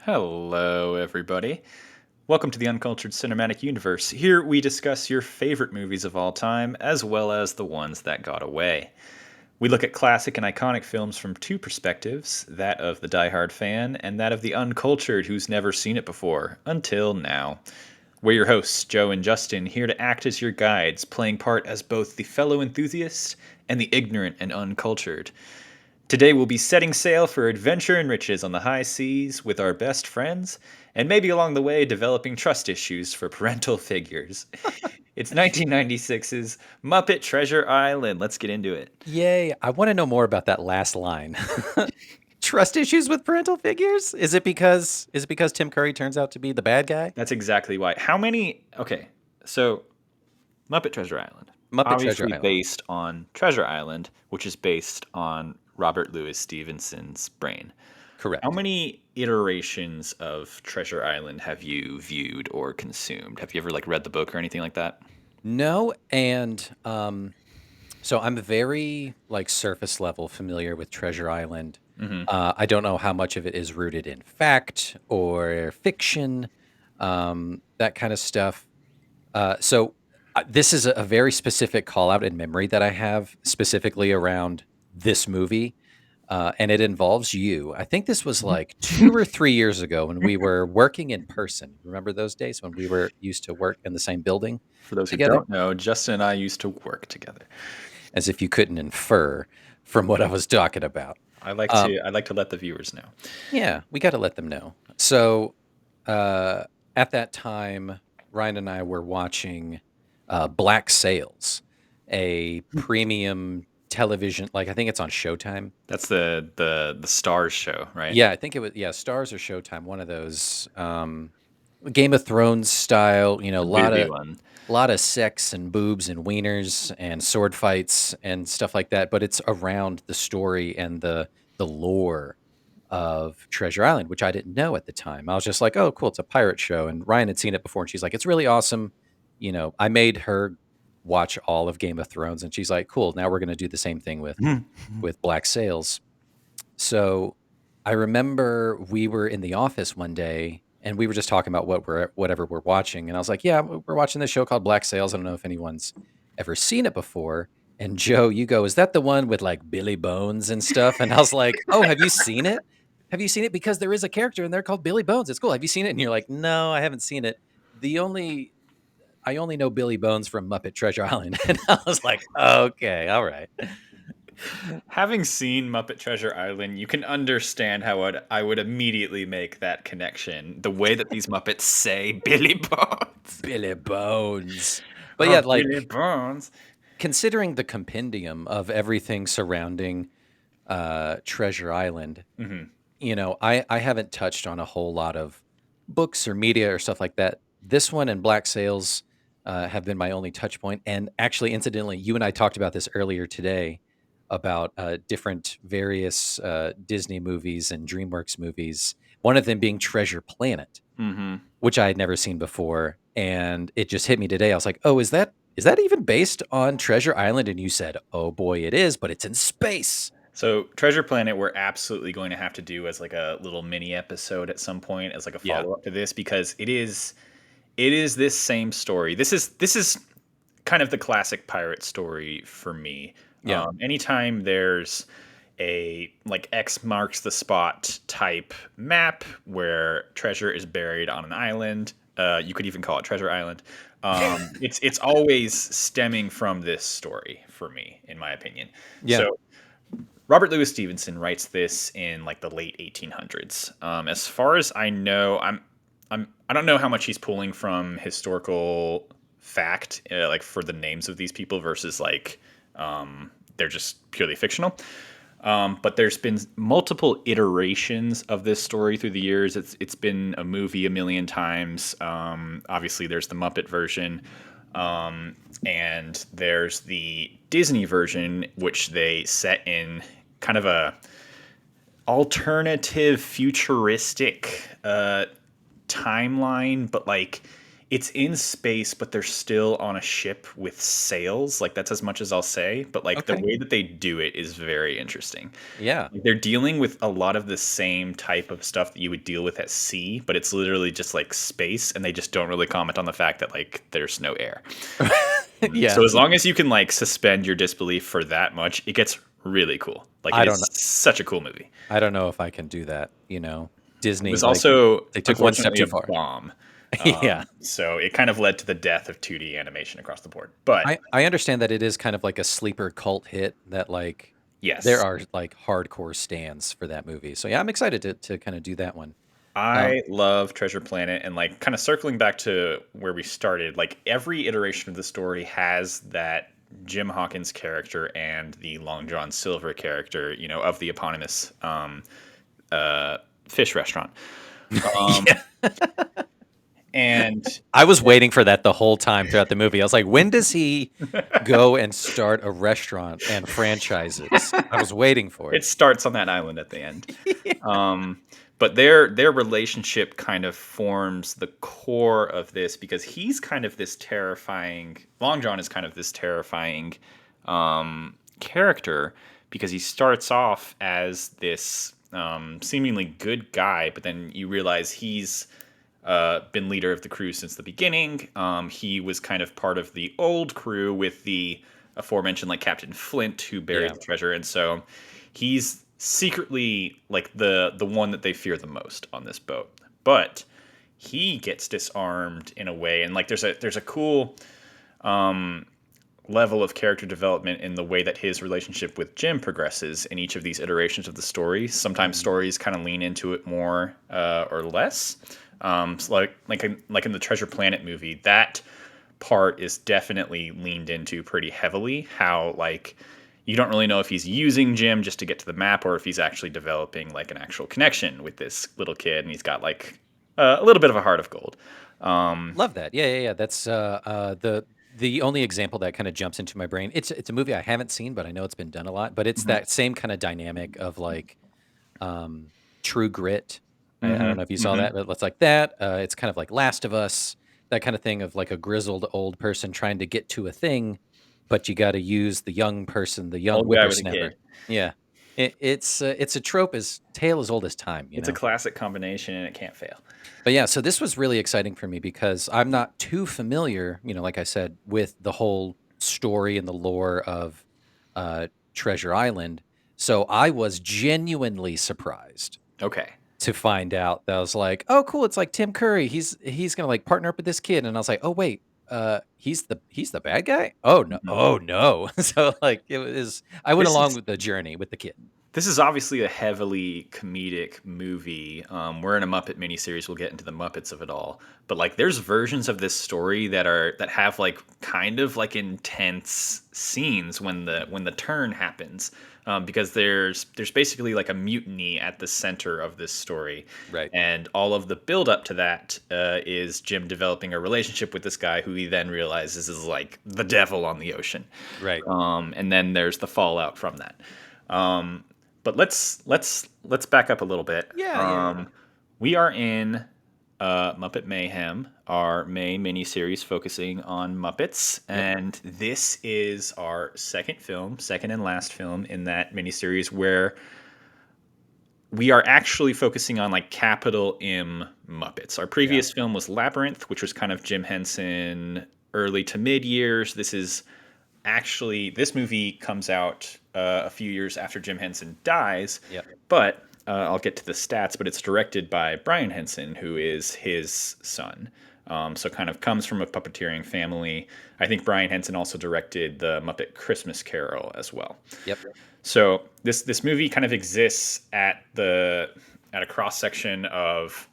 Hello, everybody. Welcome to the Uncultured Cinematic Universe. Here we discuss your favorite movies of all time, as well as the ones that got away. We look at classic and iconic films from two perspectives, that of the diehard fan and that of the uncultured who's never seen it before, until now. We're your hosts, Joe and Justin, here to act as your guides, playing part as both the fellow enthusiast and the ignorant and uncultured. Today we'll be setting sail for adventure and riches on the high seas with our best friends, and maybe along the way developing trust issues for parental figures. It's 1996's Muppet Treasure Island. Let's get into it. Yay. I want to know more about that last line. Trust issues with parental figures? Is it because Tim Curry turns out to be the bad guy? That's exactly why. How many? Okay, so Muppet Treasure Island. Muppet Treasure Obviously Island. based on Treasure Island, which is based on Robert Louis Stevenson's brain. How Correct. many iterations of Treasure Island have you viewed or consumed? Have you ever read the book or anything like that? No, and so I'm very surface level familiar with Treasure Island. Hmm. I don't know how much of it is rooted in fact or fiction, that kind of stuff. This is a very specific call out in memory that I have specifically around this movie. And it involves you. I think this was like 2 or 3 years ago when we were working in person. Remember those days when we were used to work in the same building For those who together? don't know, Justin and I used to work together. As if you couldn't infer from what I was talking about. I like Um, to I like to let the viewers know. yeah, we got to let them know. So uh, at that time, Ryan and I were watching Black Sails, a premium television, I think it's on Showtime. That's the Stars show, right? Yeah, I think it was, yeah, Stars or Showtime, one of those. Game of Thrones style, a The lot busy of one. sex and boobs and wieners and sword fights and stuff like that, but it's around the story and the lore of Treasure Island, which I didn't know at the time. I was just like, "Oh, cool, it's a pirate show." And Ryan had seen it before and she's like, "It's really awesome." I made her watch all of Game of Thrones and she's like, "Cool, now we're going to do the same thing with Black Sails." So I remember we were in the office one day and we were just talking about whatever we're watching. And I was like, "Yeah, we're watching this show called Black Sails. I don't know if anyone's ever seen it before." And Joe, you go, "Is that the one with like Billy Bones and stuff?" And I was like, "Oh, have you seen it? Have you seen it? Because there is a character in there called Billy Bones. It's cool. Have you seen it?" And you're like, "No, I haven't seen it. The only I only know Billy Bones from Muppet Treasure Island." And I was like, "Okay, all right." Having seen Muppet Treasure Island, you can understand how I would immediately make that connection. The way that these Muppets say Billy Bones. Billy Bones. But Oh, yeah, Billy Bones. considering the compendium of everything surrounding Treasure Island, Hmm. I haven't touched on a whole lot of books or media or stuff like that. This one and Black Sails have been my only touch point. And actually, incidentally, you and I talked about this earlier today about different various Disney movies and DreamWorks movies. One of them being Treasure Planet, Hmm. which I had never seen before, and it just hit me today. I was like, "Oh, is that even based on Treasure Island?" And you said, "Oh boy, it is, but it's in space." So Treasure Planet, we're absolutely going to have to do as a little mini episode at some point as a Yeah, follow up to this because it is this same story. This is kind of the classic pirate story for me. yeah, Anytime there's a X marks the spot type map where treasure is buried on an island, you could even call it Treasure Island. It's always stemming from this story for me, in my opinion. yeah. So Robert Louis Stevenson writes this in the late 1800s. As far as I know, I don't know how much he's pulling from historical fact, for the names of these people versus they're just purely fictional. But there's been multiple iterations of this story through the years. It's been a movie a million times. Obviously, there's the Muppet version, and there's the Disney version, which they set in kind of a alternative, futuristic timeline, but it's in space, but they're still on a ship with sails. Like that's as much as I'll say. But like the Okay. way that they do it is very interesting. Yeah. Like, they're dealing with a lot of the same type of stuff that you would deal with at sea, but it's literally just like space, and they just don't really comment on the fact that like there's no air. Yeah. So as long as you can like suspend your disbelief for that much, it gets really cool. Like it I is don't know. such a cool movie. I don't know if I can do that. It Disney, was like also they took one step unfortunately too a far. bomb. Yeah. So it kind of led to the death of 2D animation across the board. But I understand that it is kind of like a sleeper cult hit that like there yes, are like hardcore stands for that movie. So yeah, I'm excited to kind of do that one. Um, I love Treasure Planet, and like kind of circling back to where we started, like every iteration of the story has that Jim Hawkins character and the Long John Silver character, of the eponymous uh, fish restaurant. Um, yeah. and I was waiting for that the whole time throughout the movie. I was like, when does he go and start a restaurant and franchises? I was waiting for it it. starts on that island at the end. Um, but their relationship kind of forms the core of this because he's kind of this terrifying. Long John is kind of this terrifying character because he starts off as this seemingly good guy, but then you realize he's been leader of the crew since the beginning. He was kind of part of the old crew with the aforementioned like Captain Flint who buried Yeah. the treasure, and so he's secretly like the one that they fear the most on this boat. But he gets disarmed in a way, and like there's a cool level of character development in the way that his relationship with Jim progresses in each of these iterations of the story. Sometimes Mhm. stories kind of lean into it more or less. So like in the Treasure Planet movie, that part is definitely leaned into pretty heavily. How like you don't really know if he's using Jim just to get to the map or if he's actually developing like an actual connection with this little kid, and he's got like a little bit of a heart of gold. Love that. Yeah, yeah, yeah. That's the only example that kind of jumps into my brain. It's a movie I haven't seen, but I know it's been done a lot. But it's Mhm. that same kind of dynamic of like um, True Grit. I don't Mhm. know if you saw Mhm. that, but it's like that. It's kind of like Last of Us, that kind of thing of like a grizzled old person trying to get to a thing, but you got to use the young person, the young Old guy with a whippersnapper. kid. Yeah, it's a trope as tale as old as time, you It's a know. classic combination and it can't fail. But yeah, so this was really exciting for me because I'm not too familiar, like I said, with the whole story and the lore of Treasure Island. So I was genuinely surprised Okay. to find out that I was like, "Oh, cool! It's like Tim Curry. He's gonna like partner up with this kid," and I was like, "Oh wait, he's the bad guy? Oh no, Mhm. oh no!" So like it was, I went This along is with the journey with the kid. this is obviously a heavily comedic movie. We're in a Muppet miniseries. We'll get into the Muppets of it all, but like, there's versions of this story that have like kind of like intense scenes when the turn happens, because there's basically like a mutiny at the center of this story, Right, and all of the build up to that is Jim developing a relationship with this guy who he then realizes is like the devil on the ocean. right. And then there's the fallout from that. Um, but let's back up a little bit. Yeah, yeah, yeah. We are in Muppet MAYhem, our May miniseries focusing on Muppets, Yep. and this is our second and last film in that miniseries where we are actually focusing on like capital M Muppets. Our Yeah. previous film was Labyrinth, which was kind of Jim Henson early to mid years. This movie comes out a few years after Jim Henson dies, Yep. but I'll get to the stats. But it's directed by Brian Henson, who is his son. So kind of comes from a puppeteering family. I think Brian Henson also directed the Muppet Christmas Carol as well. Yep. So this movie kind of exists at a cross section of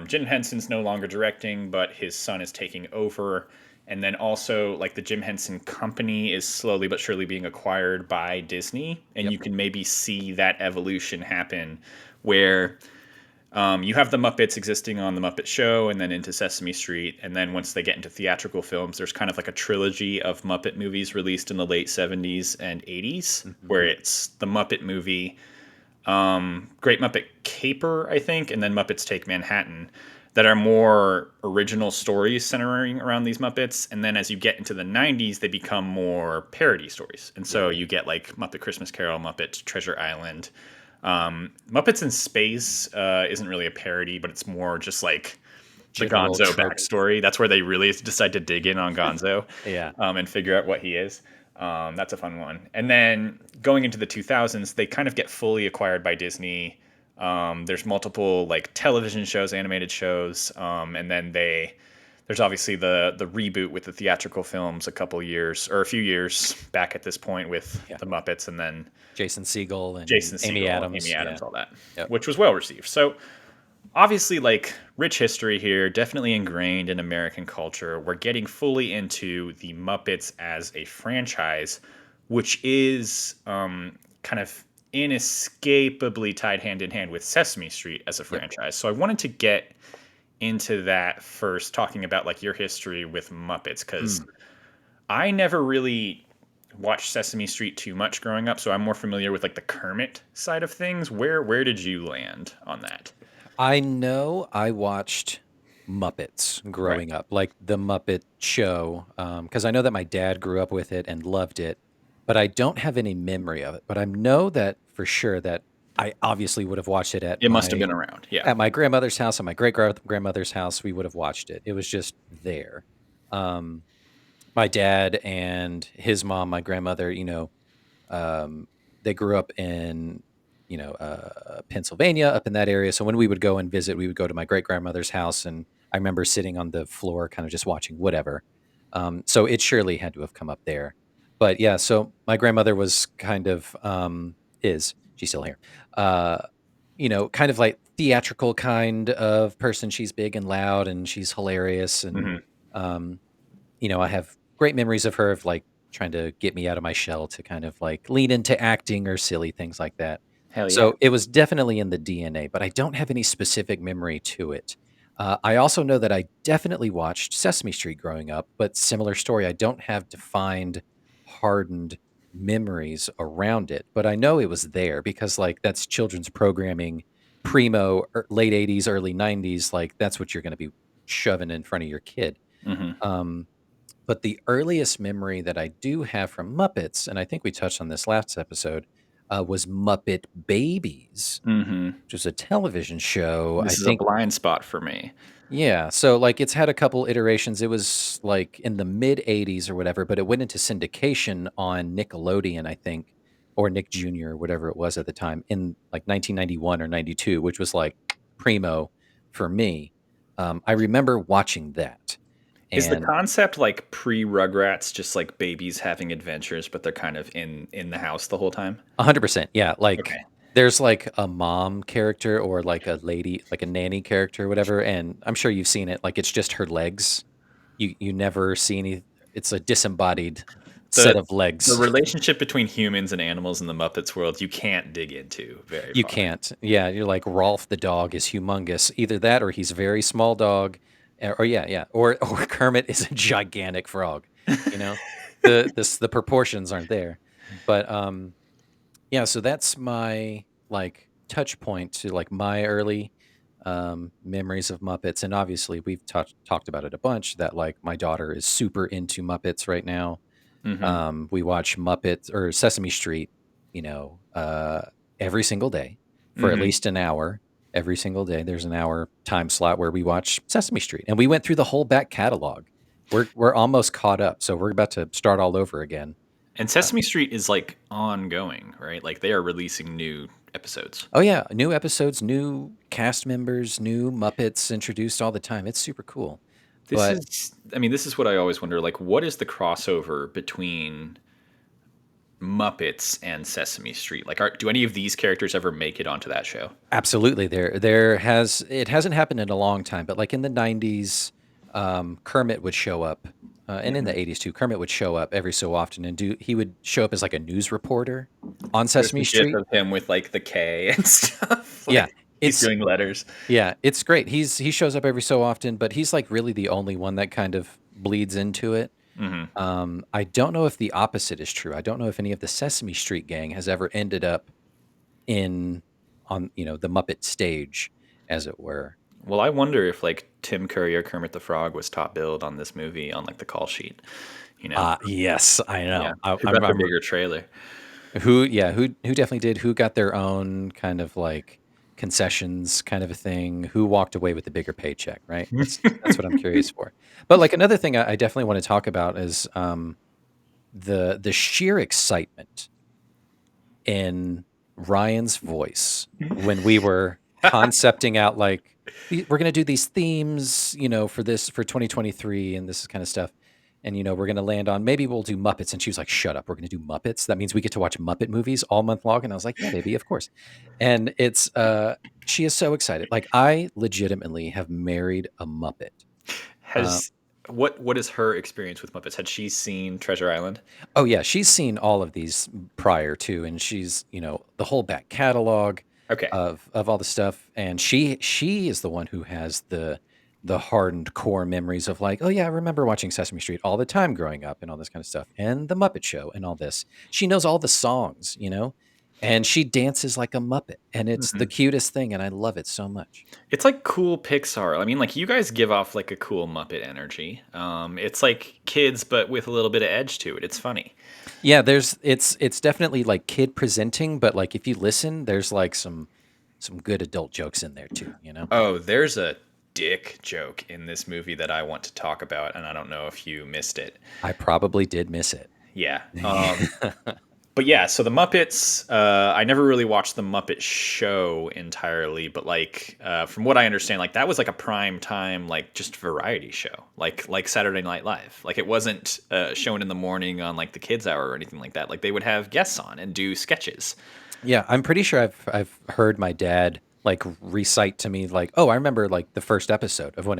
Jim Henson's no longer directing, but his son is taking over, and then also like the Jim Henson Company is slowly but surely being acquired by Disney, and Yep. you can maybe see that evolution happen, where you have the Muppets existing on the Muppet Show and then into Sesame Street. And then once they get into theatrical films, there's kind of like a trilogy of Muppet movies released in the late 70s and 80s, Mhm. where it's the Muppet movie, Great Muppet Caper, I think, and then Muppets Take Manhattan. that are more original stories centering around these Muppets. And then as you get into the 90s, they become more parody stories. And Yeah. so you get like Muppet Christmas Carol, Muppet Treasure Island. Muppets in Space isn't really a parody, but it's more just like the General Gonzo trope. backstory. That's where they really decide to dig in on Gonzo Yeah. and figure out what he is. That's a fun one. And then going into the 2000s, they kind of get fully acquired by Disney. There's multiple like television shows, animated shows, and then there's obviously the reboot with the theatrical films a couple years or a few years back at this point with Yeah. the Muppets, and then Jason Segel and Jason Amy Segel, Amy Adams. Yeah. Adams, all that, Yep. which was well received. So obviously, like, rich history here, definitely ingrained in American culture. We're getting fully into the Muppets as a franchise, which is kind of inescapably tied hand in hand with Sesame Street as a Yep. franchise. So I wanted to get into that first, talking about like your history with Muppets, because Mm. I never really watched Sesame Street too much growing up, so I'm more familiar with like the Kermit side of things. Where did you land on that? I know I watched Muppets Right. growing up, like the Muppet Show, because I know that my dad grew up with it and loved it, but I don't have any memory of it. But I know that for sure that I obviously would have watched it It must have been around. Yeah. at my grandmother's house, and my grandmother's house. We would have watched it. It was just there. Um, my dad and his mom, my grandmother, um, they grew up in, Pennsylvania, up in that area. So when we would go and visit, we would go to my great grandmother's house, and I remember sitting on the floor, kind of just watching whatever. So it surely had to have come up there. But yeah, so my grandmother was kind of is she's still here? Uh, kind of like theatrical kind of person. She's big and loud, and she's hilarious, and Hmm. um, I have great memories of her of like trying to get me out of my shell to kind of like lean into acting or silly things like that. Hell yeah. So it was definitely in the DNA, but I don't have any specific memory to it. I also know that I definitely watched Sesame Street growing up, but similar story. I don't have defined, hardened memories around it, but I know it was there because like that's children's programming, primo, late 80s, early 90s. Like that's what you're going to be shoving in front of your kid. Hmm. Um, but the earliest memory that I do have from Muppets, and I think we touched on this last episode, was Muppet Babies, Hmm. which was a television show. I This is a think, blind spot for me. yeah. So, like, it's had a couple iterations. It was like in the mid 80s or whatever, but it went into syndication on Nickelodeon, I think, or Nick Jr., or whatever it was at the time, in like 1991 or 92, which was like primo for me. I remember watching that. Is the And concept like pre Rugrats, just like babies having adventures, but they're kind of in the house the whole time? 100%, yeah, like, Okay. there's, like, a mom character or, like, a lady like, a nanny character or whatever, and I'm sure you've seen it, like, it's just her legs. You never see any it's a disembodied set The of the legs. relationship between humans and animals in the Muppets world, you can't dig into very You far. can't. Yeah, you're like, Rolf the dog is humongous. Either that or he's a very small dog, or yeah, yeah, or or Kermit is a gigantic frog, you know? The proportions aren't there. But, yeah, so that's my, like, touch point to, like, my early, memories of Muppets, and obviously, we've talked about it a bunch that, like, my daughter is super into Muppets right now. Hmm. We watch Muppets or Sesame Street, you know, uh, every single day for at Hmm. least an hour. Every single day, there's an hour time slot where we watch Sesame Street, and we went through the whole back catalog. We're almost caught up, so we're about to start all over again. And Uh, Sesame Street is like ongoing, right? Like they are releasing new episodes. Oh yeah, new episodes, new cast members, new Muppets introduced all the time. It's super cool. This But is, I mean, this is what I always wonder. Like, what is the crossover between Muppets and Sesame Street? Like, do any of these characters ever make it onto that show? absolutely there has it hasn't happened in a long time, but like in the 90s, Kermit would show up. And in Hmm. the 80s too, Kermit would show up every so often and do he would show up as like a news reporter on There's Sesame the gif Street. of him with like the K and stuff. Yeah. Like he's It's doing letters. yeah, it's great. He shows up every so often, but he's like really the only one that kind of bleeds into it. Hmm. I don't know if the opposite is true. I don't know if any of the Sesame Street gang has ever ended up in on the Muppet stage, as it were. Well, I wonder if like Tim Curry or Kermit the Frog was top billed on this movie on like the call sheet. You know? Yes, I Yeah. know. Who got the bigger trailer? Who definitely did, who got their own kind of like concessions kind of a thing, who walked away with the bigger paycheck, right? That's what I'm curious for. But like another thing I definitely want to talk about is the sheer excitement in Ryan's voice when we were concepting out like we're going to do these themes, for this for 2023 and this kind of stuff. And we're going to land on maybe we'll do Muppets and she was like, "Shut up. We're going to do Muppets. That means we get to watch Muppet movies all month long." And I was like, "Yeah, baby, of course." And it's she is so excited. Like I legitimately have married a Muppet. Uh, Has what is her experience with Muppets? Had she seen Treasure Island? Oh yeah, she's seen all of these prior to, and she's the whole back catalog Okay. of all the stuff, and she is the one who has the hardened core memories of like, oh yeah, I remember watching Sesame Street all the time growing up and all this kind of stuff, and the Muppet Show and all this. She knows all the songs, and she dances like a Muppet, and it's the Mhm. cutest thing, and I love it so much. It's like cool Pixar. I mean, like you guys give off like a cool Muppet energy. It's like kids, but with a little bit of edge to it. It's funny. Yeah, it's definitely like kid presenting, but like if you listen, there's like some good adult jokes in there too. Oh, there's a dick joke in this movie that I want to talk about, and I don't know if you missed it. I probably did miss it. Yeah. But yeah, so the Muppets, I never really watched the Muppet Show entirely, but like from what I understand, like that was like a prime time, like just variety show, like Saturday Night Live. Like it wasn't shown in the morning on like the Kids Hour or anything like that. Like they would have guests on and do sketches. Yeah, I'm pretty sure I've heard my dad like recite to me like, "Oh, I remember like the first episode of Hmm.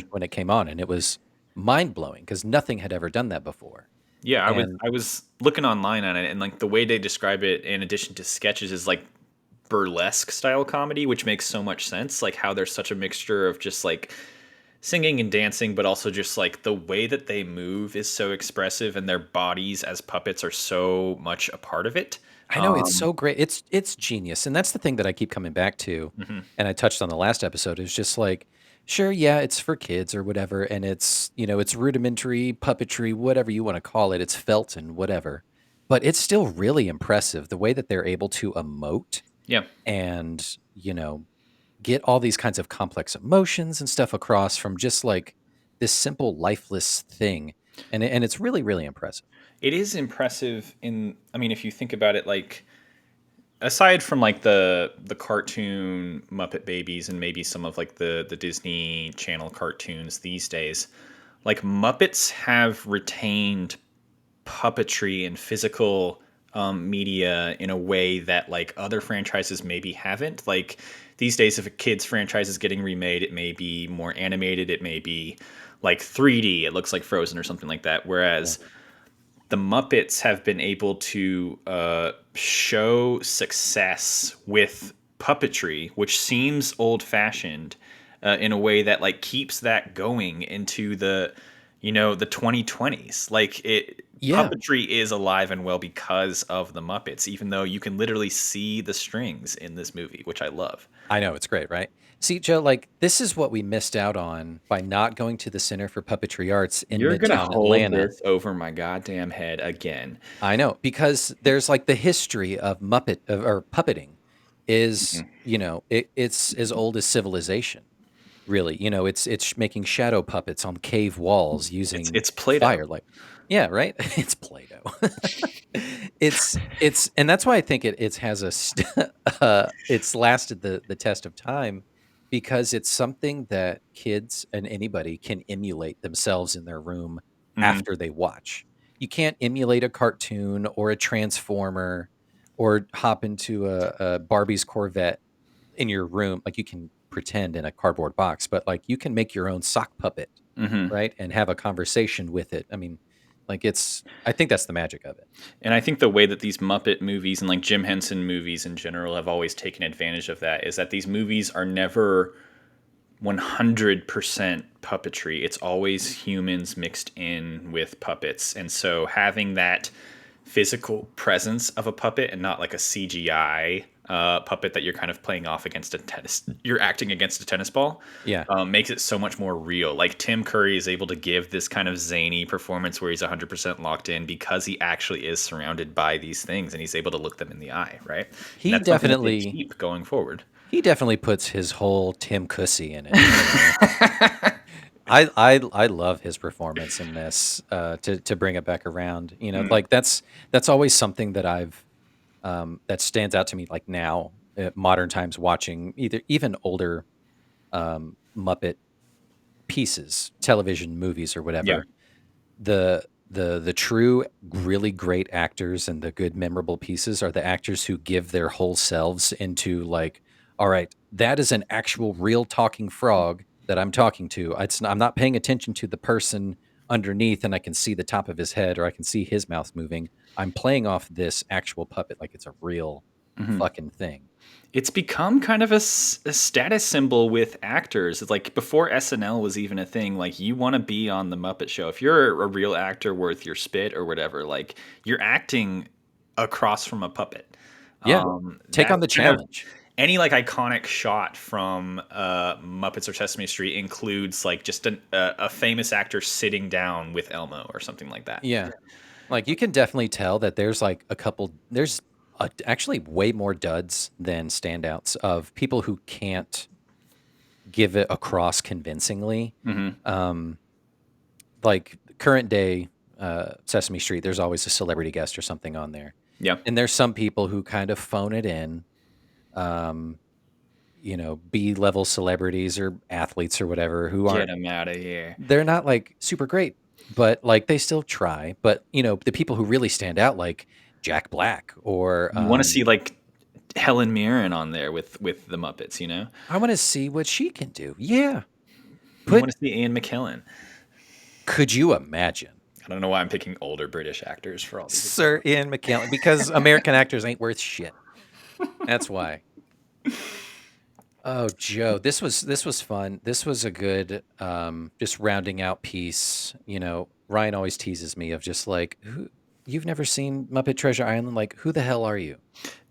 when it came on and it was mind-blowing because nothing had ever done that before." Yeah, And I was looking online on it, and like the way they describe it, in addition to sketches, is like burlesque style comedy, which makes so much sense. Like how there's such a mixture of just like singing and dancing, but also just like the way that they move is so expressive, and their bodies as puppets are so much a part of it. I know it's so great. It's genius. And that's the thing that I keep coming back to. Mhm. And I touched on the last episode is just like, sure, yeah, it's for kids or whatever. And it's rudimentary puppetry, whatever you want to call it. It's felt and whatever. But it's still really impressive the way that they're able to emote Yeah, and, get all these kinds of complex emotions and stuff across from just like this simple lifeless thing. And it's really, really impressive. it is impressive. I mean, if you think about it, like aside from like the cartoon Muppet Babies and maybe some of like the Disney Channel cartoons these days, like Muppets have retained puppetry and physical media in a way that like other franchises maybe haven't. Like these days, if a kid's franchise is getting remade, it may be more animated, it may be like 3D, it looks like Frozen or something like that. Yeah. Whereas the Muppets have been able to show success with puppetry, which seems old fashioned in a way that like keeps that going into the 2020s. Like it Yeah. puppetry is alive and well because of the Muppets, even though you can literally see the strings in this movie, which I love. I know, it's great, right? See, Joe, like this is what we missed out on by not going to the Center for Puppetry Arts in You're gonna Midtown hold Atlanta. this over my goddamn head again. I know, because there's like the history of or puppeting is, Mhm. it's as old as civilization, really. It's making shadow puppets on cave walls It's using it's Play-Doh. fire, like, yeah, right. It's Play-Doh. And that's why I think it has it's lasted the test of time because it's something that kids and anybody can emulate themselves in their room Mhm. after they watch. You can't emulate a cartoon or a transformer or hop into a Barbie's Corvette in your room. Like you can pretend in a cardboard box, but like you can make your own sock puppet, Mhm. right? And have a conversation with it. I mean, like I think that's the magic of it. And I think the way that these Muppet movies and like Jim Henson movies in general have always taken advantage of that is that these movies are never 100% puppetry. It's always humans mixed in with puppets. And so having that physical presence of a puppet and not like a CGI puppet that you're kind of playing off against a tennis. You're acting against a tennis ball. Yeah. Makes it so much more real. Like Tim Curry is able to give this kind of zany performance where he's 100% locked in because he actually is surrounded by these things and he's able to look them in the eye, right? And He that's something that they definitely keep going forward. he definitely puts his whole Tim Cussy in it. I love his performance in this. To bring it back around, Mm, like that's always something that I've that stands out to me. Like now, modern times, watching even older Muppet pieces, television movies, or yeah. whatever. The true really great actors and the good memorable pieces are the actors who give their whole selves into, like, all right, that is an actual real talking frog that I'm talking to. I'm not paying attention to the person underneath and I can see the top of his head or I can see his mouth moving. I'm playing off this actual puppet like it's a real Mhm. fucking thing. It's become kind of a status symbol with actors. It's like before SNL was even a thing, like you want to be on the Muppet Show. If you're a real actor worth your spit or whatever, like you're acting across from a puppet. Yeah. Take That on the kind of challenge. any like iconic shot from Muppets or Sesame Street includes like just a famous actor sitting down with Elmo or something like that. Yeah. Like, you can definitely tell that there's actually way more duds than standouts of people who can't give it across convincingly. Hmm. Um, like current day Sesame Street, there's always a celebrity guest or something on there. Yeah, And there's some people who kind of phone it in, um, B-level celebrities or athletes or whatever who get aren't him out of here. they're not like super great, but like they still try. But the people who really stand out, like Jack Black, or You want to see like Helen Mirren on there with the Muppets, you know? I want to see what she can do. Yeah, You want put. to see Ian McKellen. Could you imagine I don't know why I'm picking older British actors for all these Sir examples. Ian McKellen? Because American actors ain't worth shit. That's why. Oh, Joe, this was fun. This was a good, just rounding out piece. Ryan always teases me of just like, you've never seen Muppet Treasure Island? Like, who the hell are you?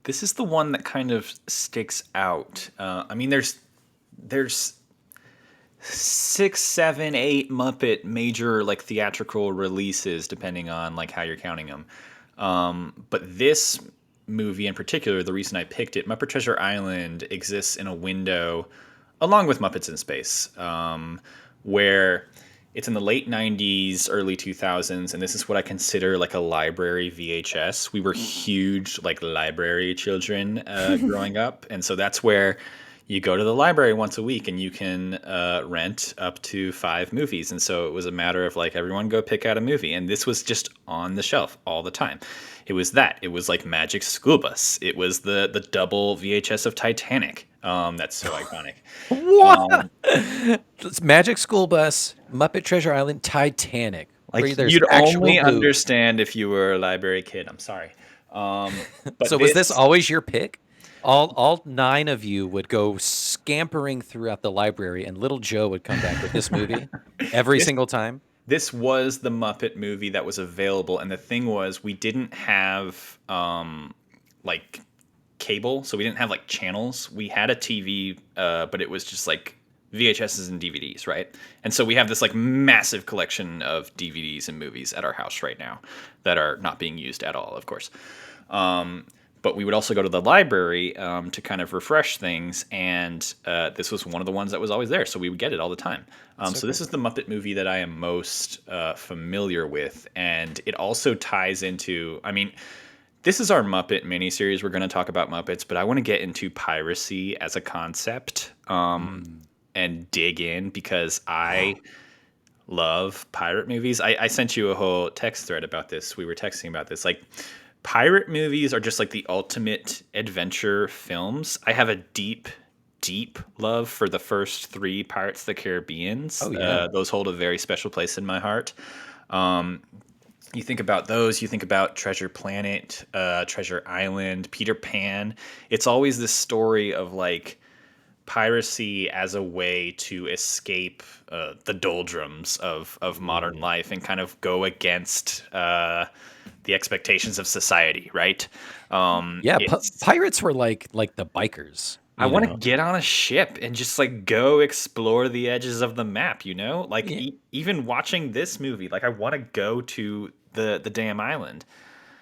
This is the one that kind of sticks out. I mean, there's 6, 7, 8 Muppet major like theatrical releases, depending on like how you're counting them. But this movie in particular, the reason I picked it, Muppet Treasure Island, exists in a window along with Muppets in Space, where it's in the late 90s, early 2000s, and this is what I consider like a library VHS. We were huge like library children growing up, and so that's where you go to the library once a week and you can rent up to 5 movies. And so it was a matter of like everyone go pick out a movie, and this was just on the shelf all the time. It was that. It was like Magic School Bus. It was the double VHS of Titanic. That's so iconic. What? It's Magic School Bus, Muppet Treasure Island, Titanic, Like where there's you'd actual only boobs. understand if you were a library kid. I'm sorry. But So was this this always your pick? All nine of you would go scampering throughout the library, and little Joe would come back with this movie every this single time. this was the Muppet movie that was available, and the thing was we didn't have like cable, so we didn't have like channels. We had a TV, but it was just like VHSs and DVDs, right? And so we have this like massive collection of DVDs and movies at our house right now that are not being used at all, of course. But we would also go to the library to kind of refresh things, and this was one of the ones that was always there, so we would get it all the time. That's so So this cool. is the Muppet movie that I am most familiar with, and it also ties into. I mean, this is our Muppet miniseries. We're going to talk about Muppets, but I want to get into piracy as a concept Mm. and dig in because I love pirate movies. I sent you a whole text thread about this. We were texting about this. Like, pirate movies are just like the ultimate adventure films. I have a deep, deep love for the first 3 Pirates of the Caribbeans. Oh yeah. Those hold a very special place in my heart. Um, you think about those, you think about Treasure Planet, Treasure Island, Peter Pan. It's always this story of like piracy as a way to escape the doldrums of modern Mm. life and kind of go against the expectations of society, right? Yeah, It's pirates were like the bikers, I you want to know. get on a ship and just like go explore the edges of the map, like Yeah, even watching this movie, like I want to go to the damn island.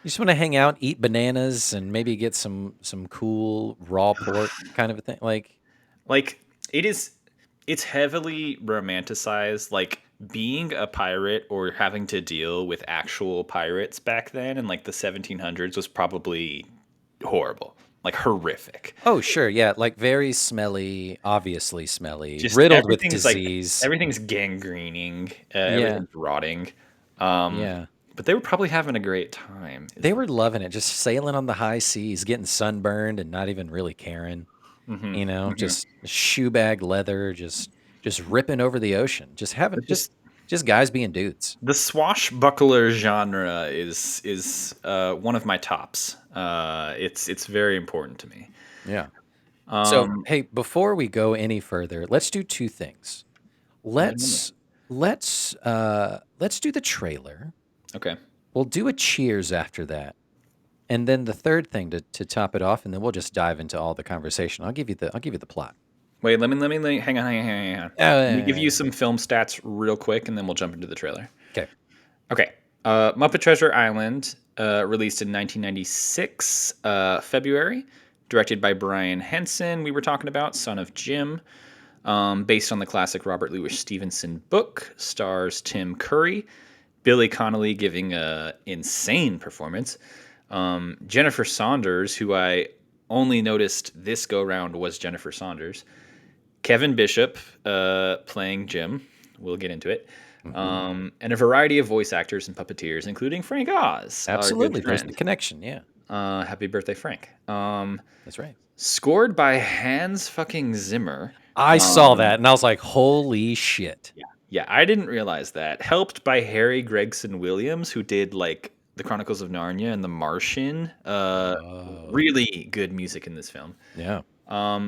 you just want to hang out, eat bananas, and maybe get some cool raw pork kind of a thing. Like, Like it is it's heavily romanticized, like being a pirate or having to deal with actual pirates back then in like the 1700s was probably horrible, like horrific. oh sure, yeah, like very smelly, obviously smelly, Just riddled with disease. everything's gangrening, Yeah, everything's rotting. Um, yeah. but they were probably having a great time. Is They the were loving it, just sailing on the high seas, getting sunburned and not even really caring, hmm you know, hmm just shoe bag leather, just ripping over the ocean, just having But just just guys being dudes. the swashbuckler genre is one of my tops. It's very important to me. Yeah. So, Um, hey, before we go any further, let's do two things. let me know. Let's do the trailer. Okay. We'll do a cheers after that. And then the third thing to top it off, and then we'll just dive into all the conversation. I'll give you the plot. Wait, let me hang on. Let me give you Uh, some film stats real quick, and then we'll jump into the trailer. okay. Okay. Muppet Treasure Island, released in 1996, February, directed by Brian Henson. We were talking about Son of Jim, based on the classic Robert Louis Stevenson book, stars Tim Curry, Billy Connolly giving a insane performance. Jennifer Saunders, who I only noticed this go round was Jennifer Saunders. Kevin Bishop playing Jim. We'll get into it. Hmm. And a variety of voice actors and puppeteers, including Frank Oz, our good Absolutely. There's the friend. connection. Yeah, Happy birthday, Frank. that's right. Scored by Hans fucking Zimmer. I saw Um, that and I was like, holy shit. yeah, yeah, I didn't realize that. Helped by Harry Gregson Williams, who did like the Chronicles of Narnia and The Martian. Oh, Really good music in this film. yeah.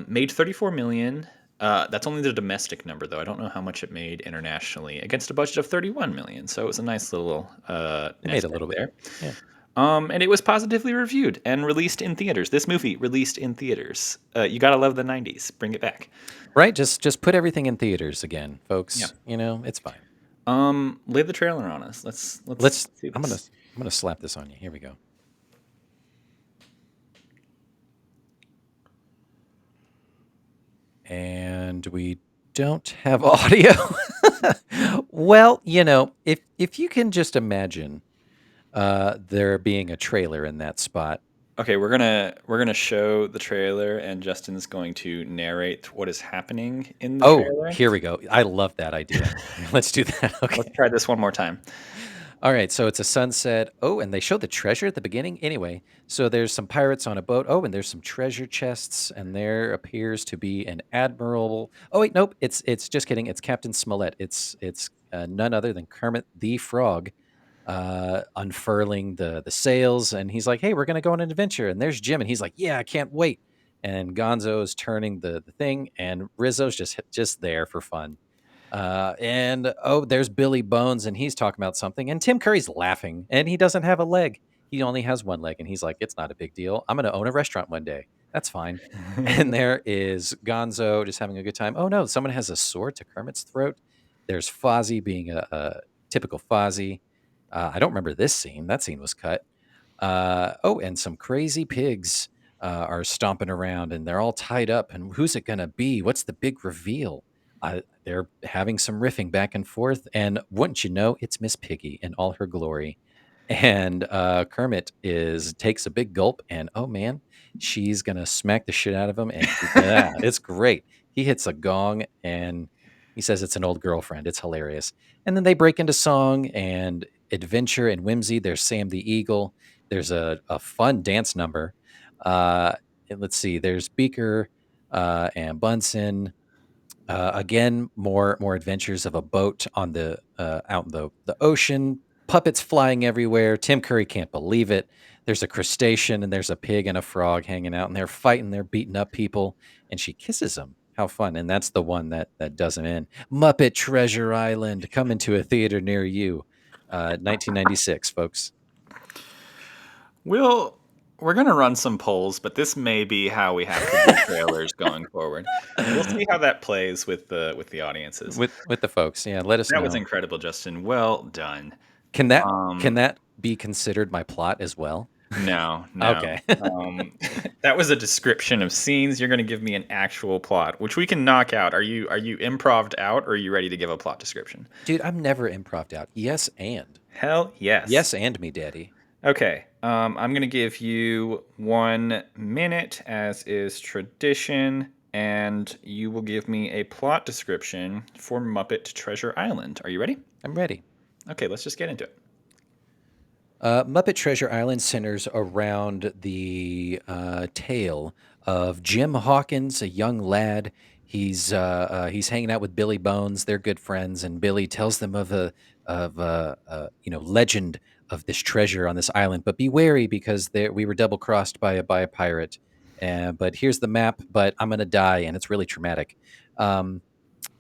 Made 34 million. That's only the domestic number, though. I don't know how much it made internationally against a budget of 31 million. So it was a nice little It made nest a egg little bit. there. Yeah. And it was positively reviewed and released in theaters. This movie released in theaters. You gotta love the 90s. Bring it back. Right. Just put everything in theaters again, Yeah. folks. You know, it's fine. Lay the trailer on us. Let's Let's, see I'm this. going to slap this on you. Here we go. And we don't have audio. Well, you know, if you can just imagine there being a trailer in that spot. Okay, we're gonna show the trailer, and Justin's going to narrate what is happening in the Oh, trailer. here we go. I love that idea. Let's do that. Let's Okay. try this one more time. All right, so it's a sunset. Oh, and they show the treasure at the beginning. Anyway, so there's some pirates on a boat. Oh, and there's some treasure chests, and there appears to be an admiral. Oh wait, nope. It's just kidding. It's Captain Smollett. It's none other than Kermit the Frog, unfurling the sails, and he's like, "Hey, we're gonna go on an adventure." And there's Jim, and he's like, "Yeah, I can't wait." And Gonzo's turning the thing, and Rizzo's just there for fun. And oh, there's Billy Bones, and he's talking about something, and Tim Curry's laughing, and he doesn't have a leg. He only has one leg, and he's like, "It's not a big deal. I'm going to own a restaurant one day. That's fine." And there is Gonzo just having a good time. Oh no, someone has a sword to Kermit's throat. There's Fozzie being a typical Fozzie. I don't remember this scene. That scene was cut. Oh, and some crazy pigs are stomping around, and they're all tied up. And who's it going to be? What's the big reveal? They're having some riffing back and forth, and wouldn't you know, it's Miss Piggy in all her glory. And Kermit is takes a big gulp, and oh man, she's gonna smack the shit out of him. And yeah, it's great. He hits a gong, and he says it's an old girlfriend. It's hilarious. And then they break into song and adventure and whimsy. There's Sam the Eagle. There's a fun dance number. And let's see. There's Beaker and Bunsen. Again, more adventures of a boat on the out in the ocean. Puppets flying everywhere. Tim Curry can't believe it. There's a crustacean and there's a pig and a frog hanging out, and they're fighting. They're beating up people, and she kisses him. How fun! And that's the one that does him in. Muppet Treasure Island, coming to a theater near you. 1996, folks. We'll we're gonna run some polls, but this may be how we have to do trailers going forward. We'll see how that plays with the audiences. With the folks. Yeah, let us That was know. incredible, Justin. Well done. Can that can Um, that be considered my plot as well? no, no. Okay. That was a description of scenes. You're gonna give me an actual plot, which we can knock out. Are you improved out, or are you ready to give a plot description? Dude, I'm never improved out. Yes, and. Hell yes. Yes, and me, daddy. Okay, I'm gonna give you 1 minute, as is tradition, and you will give me a plot description for Muppet Treasure Island. Are you ready? I'm ready. Okay, let's just get into it. Muppet Treasure Island centers around the tale of Jim Hawkins, a young lad. He's hanging out with Billy Bones. They're good friends, and Billy tells them of a legend of this treasure on this island. But be wary because we were double crossed by a pirate. But here's the map. But I'm gonna die, and it's really traumatic. Um,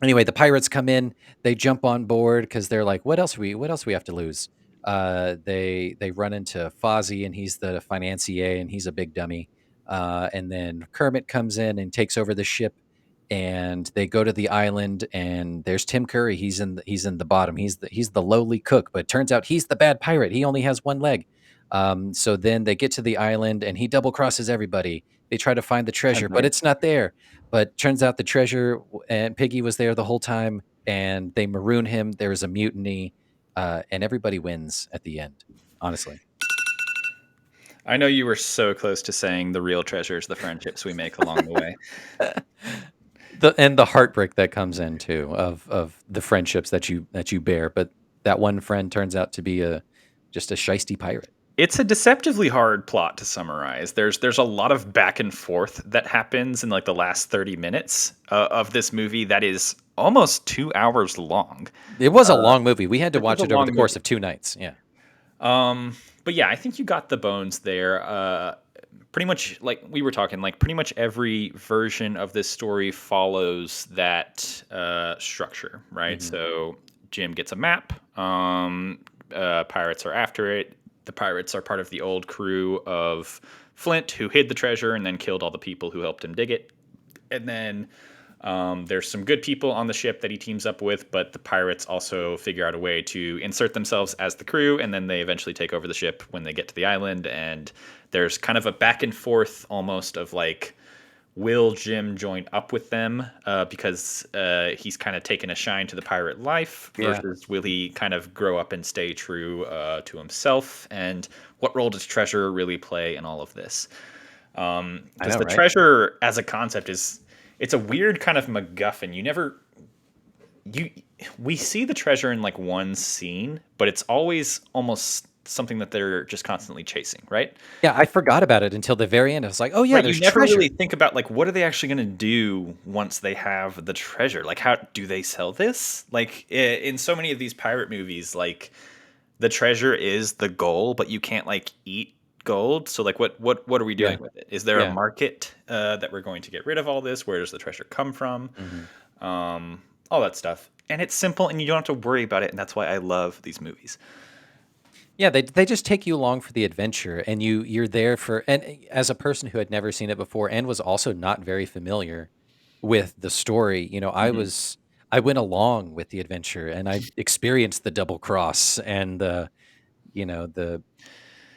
anyway, the pirates come in. They jump on board because they're like, what else we have to lose? They run into Fozzie, and he's the financier, and he's a big dummy. And then Kermit comes in and takes over the ship, and they go to the island, and there's Tim Curry. He's in the bottom. He's the lowly cook, but it turns out he's the bad pirate. He only has one leg. So then they get to the island, and he double crosses everybody. They try to find the treasure, but it's not there. But turns out the treasure and Piggy was there the whole time, and they maroon him. There is a mutiny, and everybody wins at the end. Honestly, I know you were so close to saying the real treasure is the friendships we make along the way. the heartbreak that comes in too of the friendships that you bear, but that one friend turns out to be just a shisty pirate. It's a deceptively hard plot to summarize. There's a lot of back and forth that happens in like the last 30 minutes of this movie that is almost 2 hours long. It was a long movie. We had to It was watch a it over long the course movie. of 2 nights. Yeah. But yeah, I think you got the bones there. Pretty much like we were talking, like pretty much every version of this story follows that structure, right? Hmm. So Jim gets a map. Pirates are after it. The pirates are part of the old crew of Flint, who hid the treasure and then killed all the people who helped him dig it. And then there's some good people on the ship that he teams up with, but the pirates also figure out a way to insert themselves as the crew, and then they eventually take over the ship when they get to the island. And there's kind of a back and forth almost of like, will Jim join up with them because he's kind of taken a shine to the pirate life, Yeah. versus will he kind of grow up and stay true to himself? And what role does treasure really play in all of this? I Because know, the right? treasure as a concept is, it's a weird kind of MacGuffin. You never you we see the treasure in like one scene, but it's always almost something that they're just constantly chasing, right? Yeah, I forgot about it until the very end. I was like, oh yeah, Right, you there's never really treasure. think about like what are they actually going to do once they have the treasure? Like how do they sell this? Like in so many of these pirate movies, like the treasure is the goal, but you can't like eat gold. So like what are we Yeah. doing with it? Is there a Yeah. market that we're going to get rid of all this? Where does the treasure come from? Hmm. All that stuff. And it's simple and you don't have to worry about it, and that's why I love these movies. Yeah, they just take you along for the adventure, and you're there for. And as a person who had never seen it before and was also not very familiar with the story, Mhm. I went along with the adventure, and I experienced the double cross and you know the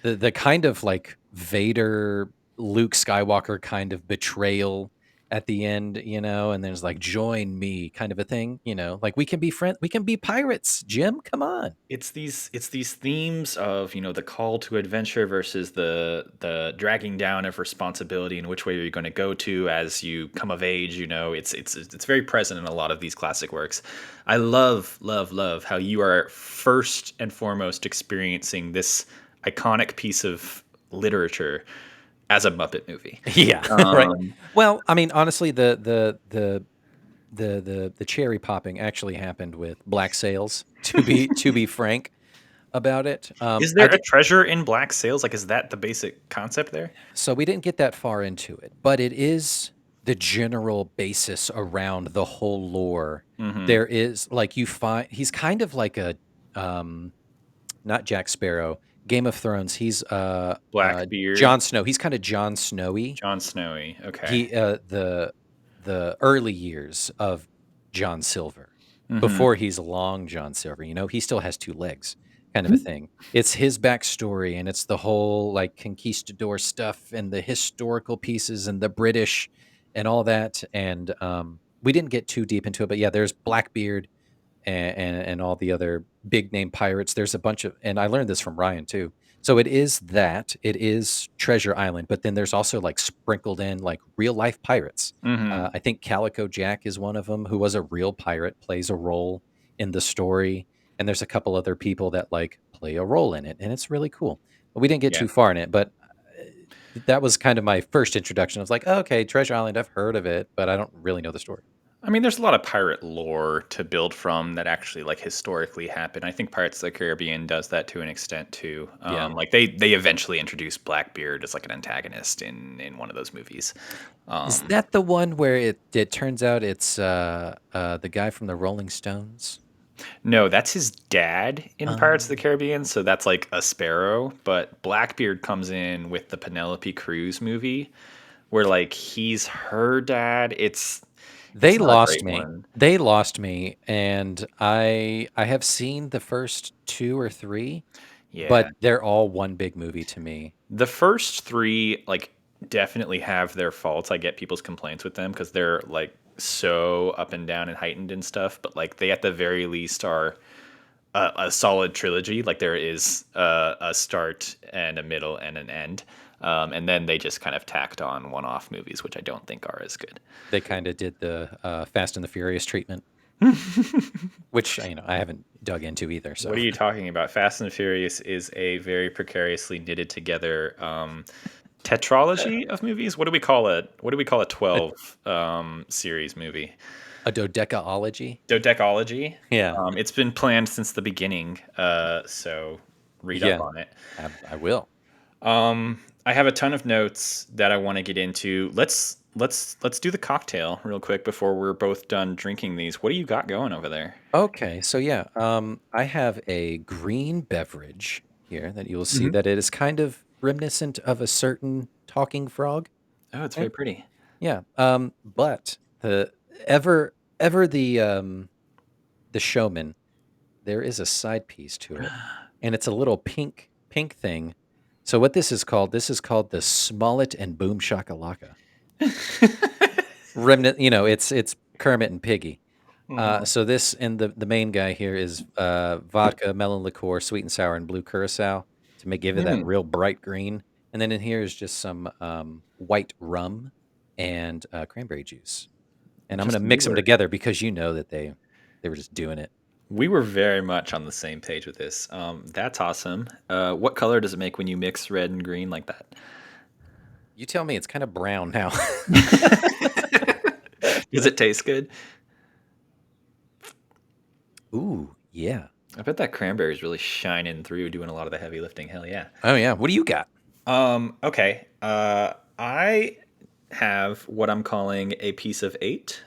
the kind of like Vader, Luke Skywalker kind of betrayal at the end, and there's like join me kind of a thing, like we can be pirates, Jim, come on. It's these themes of, the call to adventure versus the dragging down of responsibility, and which way are you going to go to as you come of age. It's very present in a lot of these classic works. I love how you are first and foremost experiencing this iconic piece of literature as a Muppet movie. Yeah, right. Um, Well, I mean, honestly, the cherry popping actually happened with Black Sails. To be frank about it, is I there a did. treasure in Black Sails? Like, is that the basic concept there? So we didn't get that far into it, but it is the general basis around the whole lore. Hmm. There is like you find he's kind of like a not Jack Sparrow. Game of Thrones. He's Blackbeard, Jon Snow. He's kind of Jon Snowy. Jon Snowy. Okay. He the early years of John Silver, Mm-hmm. before he's long John Silver. He still has two legs, kind of a thing. It's his backstory, and it's the whole like conquistador stuff and the historical pieces and the British and all that. And we didn't get too deep into it, but yeah, there's Blackbeard and all the other big name pirates. There's a bunch of, and I learned this from Ryan too. So it is Treasure Island, but then there's also like sprinkled in like real life pirates. Mm-hmm. I think Calico Jack is one of them, who was a real pirate, plays a role in the story, and there's a couple other people that like play a role in it, and it's really cool. But we didn't get Yeah. too far in it, but that was kind of my first introduction. I was like, oh, okay, Treasure Island, I've heard of it, but I don't really know the story. I mean, there's a lot of pirate lore to build from that actually like historically happened. I think Pirates of the Caribbean does that to an extent too. Yeah. Like they eventually introduced Blackbeard as like an antagonist in one of those movies. Is Um, that the one where it turns out it's the guy from the Rolling Stones? no, that's his dad in Pirates of the Um, Caribbean, so that's like a sparrow. But Blackbeard comes in with the Penelope Cruz movie, where like he's her dad. It's they not a lost great me. one. They lost me, and I have seen the first two or three, Yeah. but they're all one big movie to me. The first three, like, definitely have their faults. I get people's complaints with them because they're like so up and down and heightened and stuff. But like, they at the very least are a solid trilogy. Like, there is a start and a middle and an end. And then they just kind of tacked on one-off movies, which I don't think are as good. They kind of did the Fast and the Furious treatment, which I haven't dug into either. What So are you talking about? Fast and Furious is a very precariously knitted together tetralogy of movies. What do we call it? What do we call a a, 12 series movie? a dodecaology. Dodecology. Yeah, It's been planned since the beginning, so read up yeah, on it. I will. I have a ton of notes that I want to get into. Let's do the cocktail real quick before we're both done drinking these. What do you got going over there? Okay, so yeah, I have a green beverage here that you will see Hmm. that it is kind of reminiscent of a certain talking frog. Oh, it's very Right? pretty. Yeah, but the ever the showman, there is a side piece to it, and it's a little pink thing. So what this is called the Smollett and Boom Shakalaka. Remnant, it's Kermit and Piggy. Mhm. So this and the main guy here is vodka, melon liqueur, sweet and sour, and blue curacao to make give it that Mm, real bright green. And then in here is just some white rum and cranberry juice. And I'm gonna just mix them newer. together because you know that they were just doing it. We were very much on the same page with this. That's awesome. What color does it make when you mix red and green like that? You tell me, it's kind of brown now. Does it taste good? Ooh, yeah. I bet that cranberry is really shining through, doing a lot of the heavy lifting. Hell yeah. Oh yeah. What do you got? Okay. I have what I'm calling a piece of eight,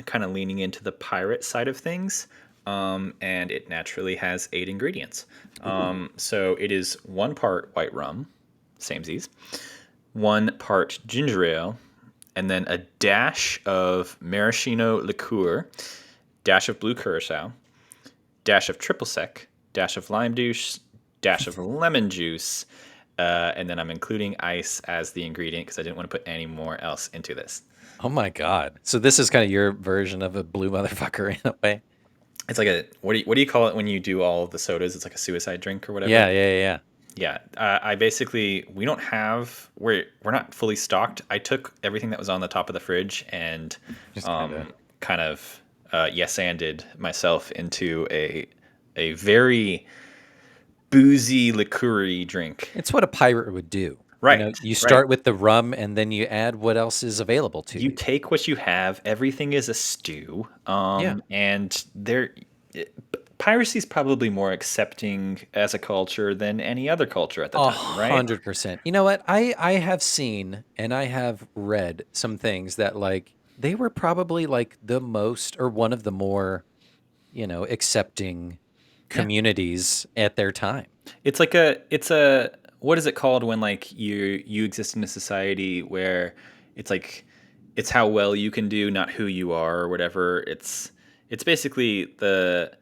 kind of leaning into the pirate side of things. And it naturally has eight ingredients. Ooh. So it is 1 part white rum, samesies, 1 part ginger ale, and then a dash of maraschino liqueur, dash of blue curacao, dash of triple sec, dash of lime juice, dash of lemon juice, and then I'm including ice as the ingredient because I didn't want to put any more else into this. Oh my God. So this is kind of your version of a blue motherfucker in a way. It's like a what do you call it when you do all of the sodas? It's like a suicide drink or whatever. Yeah, yeah, yeah. Yeah, I basically we don't have we're not fully stocked. I took everything that was on the top of the fridge and Just kind of. kind of yes-anded myself into a very boozy liqueur drink. It's what a pirate would do. Right, You right. start with the rum and then you add what else is available to You you. take what you have. Everything is a stew. Yeah. And there, piracy is probably more accepting as a culture than any other culture at the A time, right? 100%. You know what? I have seen and I have read some things that like they were probably like the most or one of the more, accepting Yeah. communities at their time. It's a what is it called when like you exist in a society where it's like it's how well you can do, not who you are or whatever. It's basically The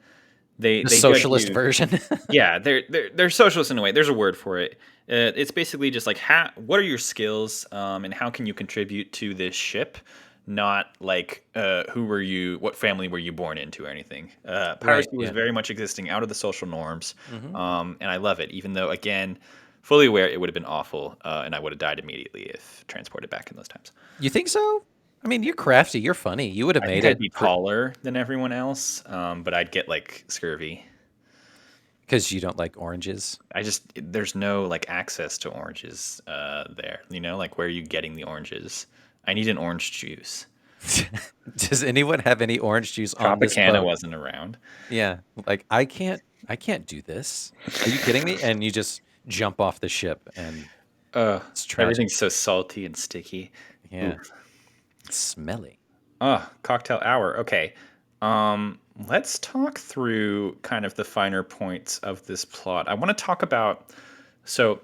they judge socialist you. version. Yeah, they're socialist in a way. There's a word for it. It's basically just like what are your skills, and how can you contribute to this ship? Not like who were you, what family were you born into, or anything. Right. Piracy was Yeah. very much existing out of the social norms, Hmm. and I love it. Even though, again, fully aware it would have been awful, and I would have died immediately if transported back in those times. You think so? I mean, you're crafty. You're funny. You would have I made think I'd it be taller than everyone else, but I'd get like scurvy. because you don't like oranges. I just there's no like access to oranges there. Like where are you getting the oranges? I need an orange juice. Does anyone have any orange juice on this Tropicana boat? wasn't around. Yeah. Like I can't do this. Are you kidding me? And you just jump off the ship and it's tragic. Everything's so salty and sticky. Yeah. Oof. It's smelly. Cocktail hour. Okay. Let's talk through kind of the finer points of this plot. I want to talk about so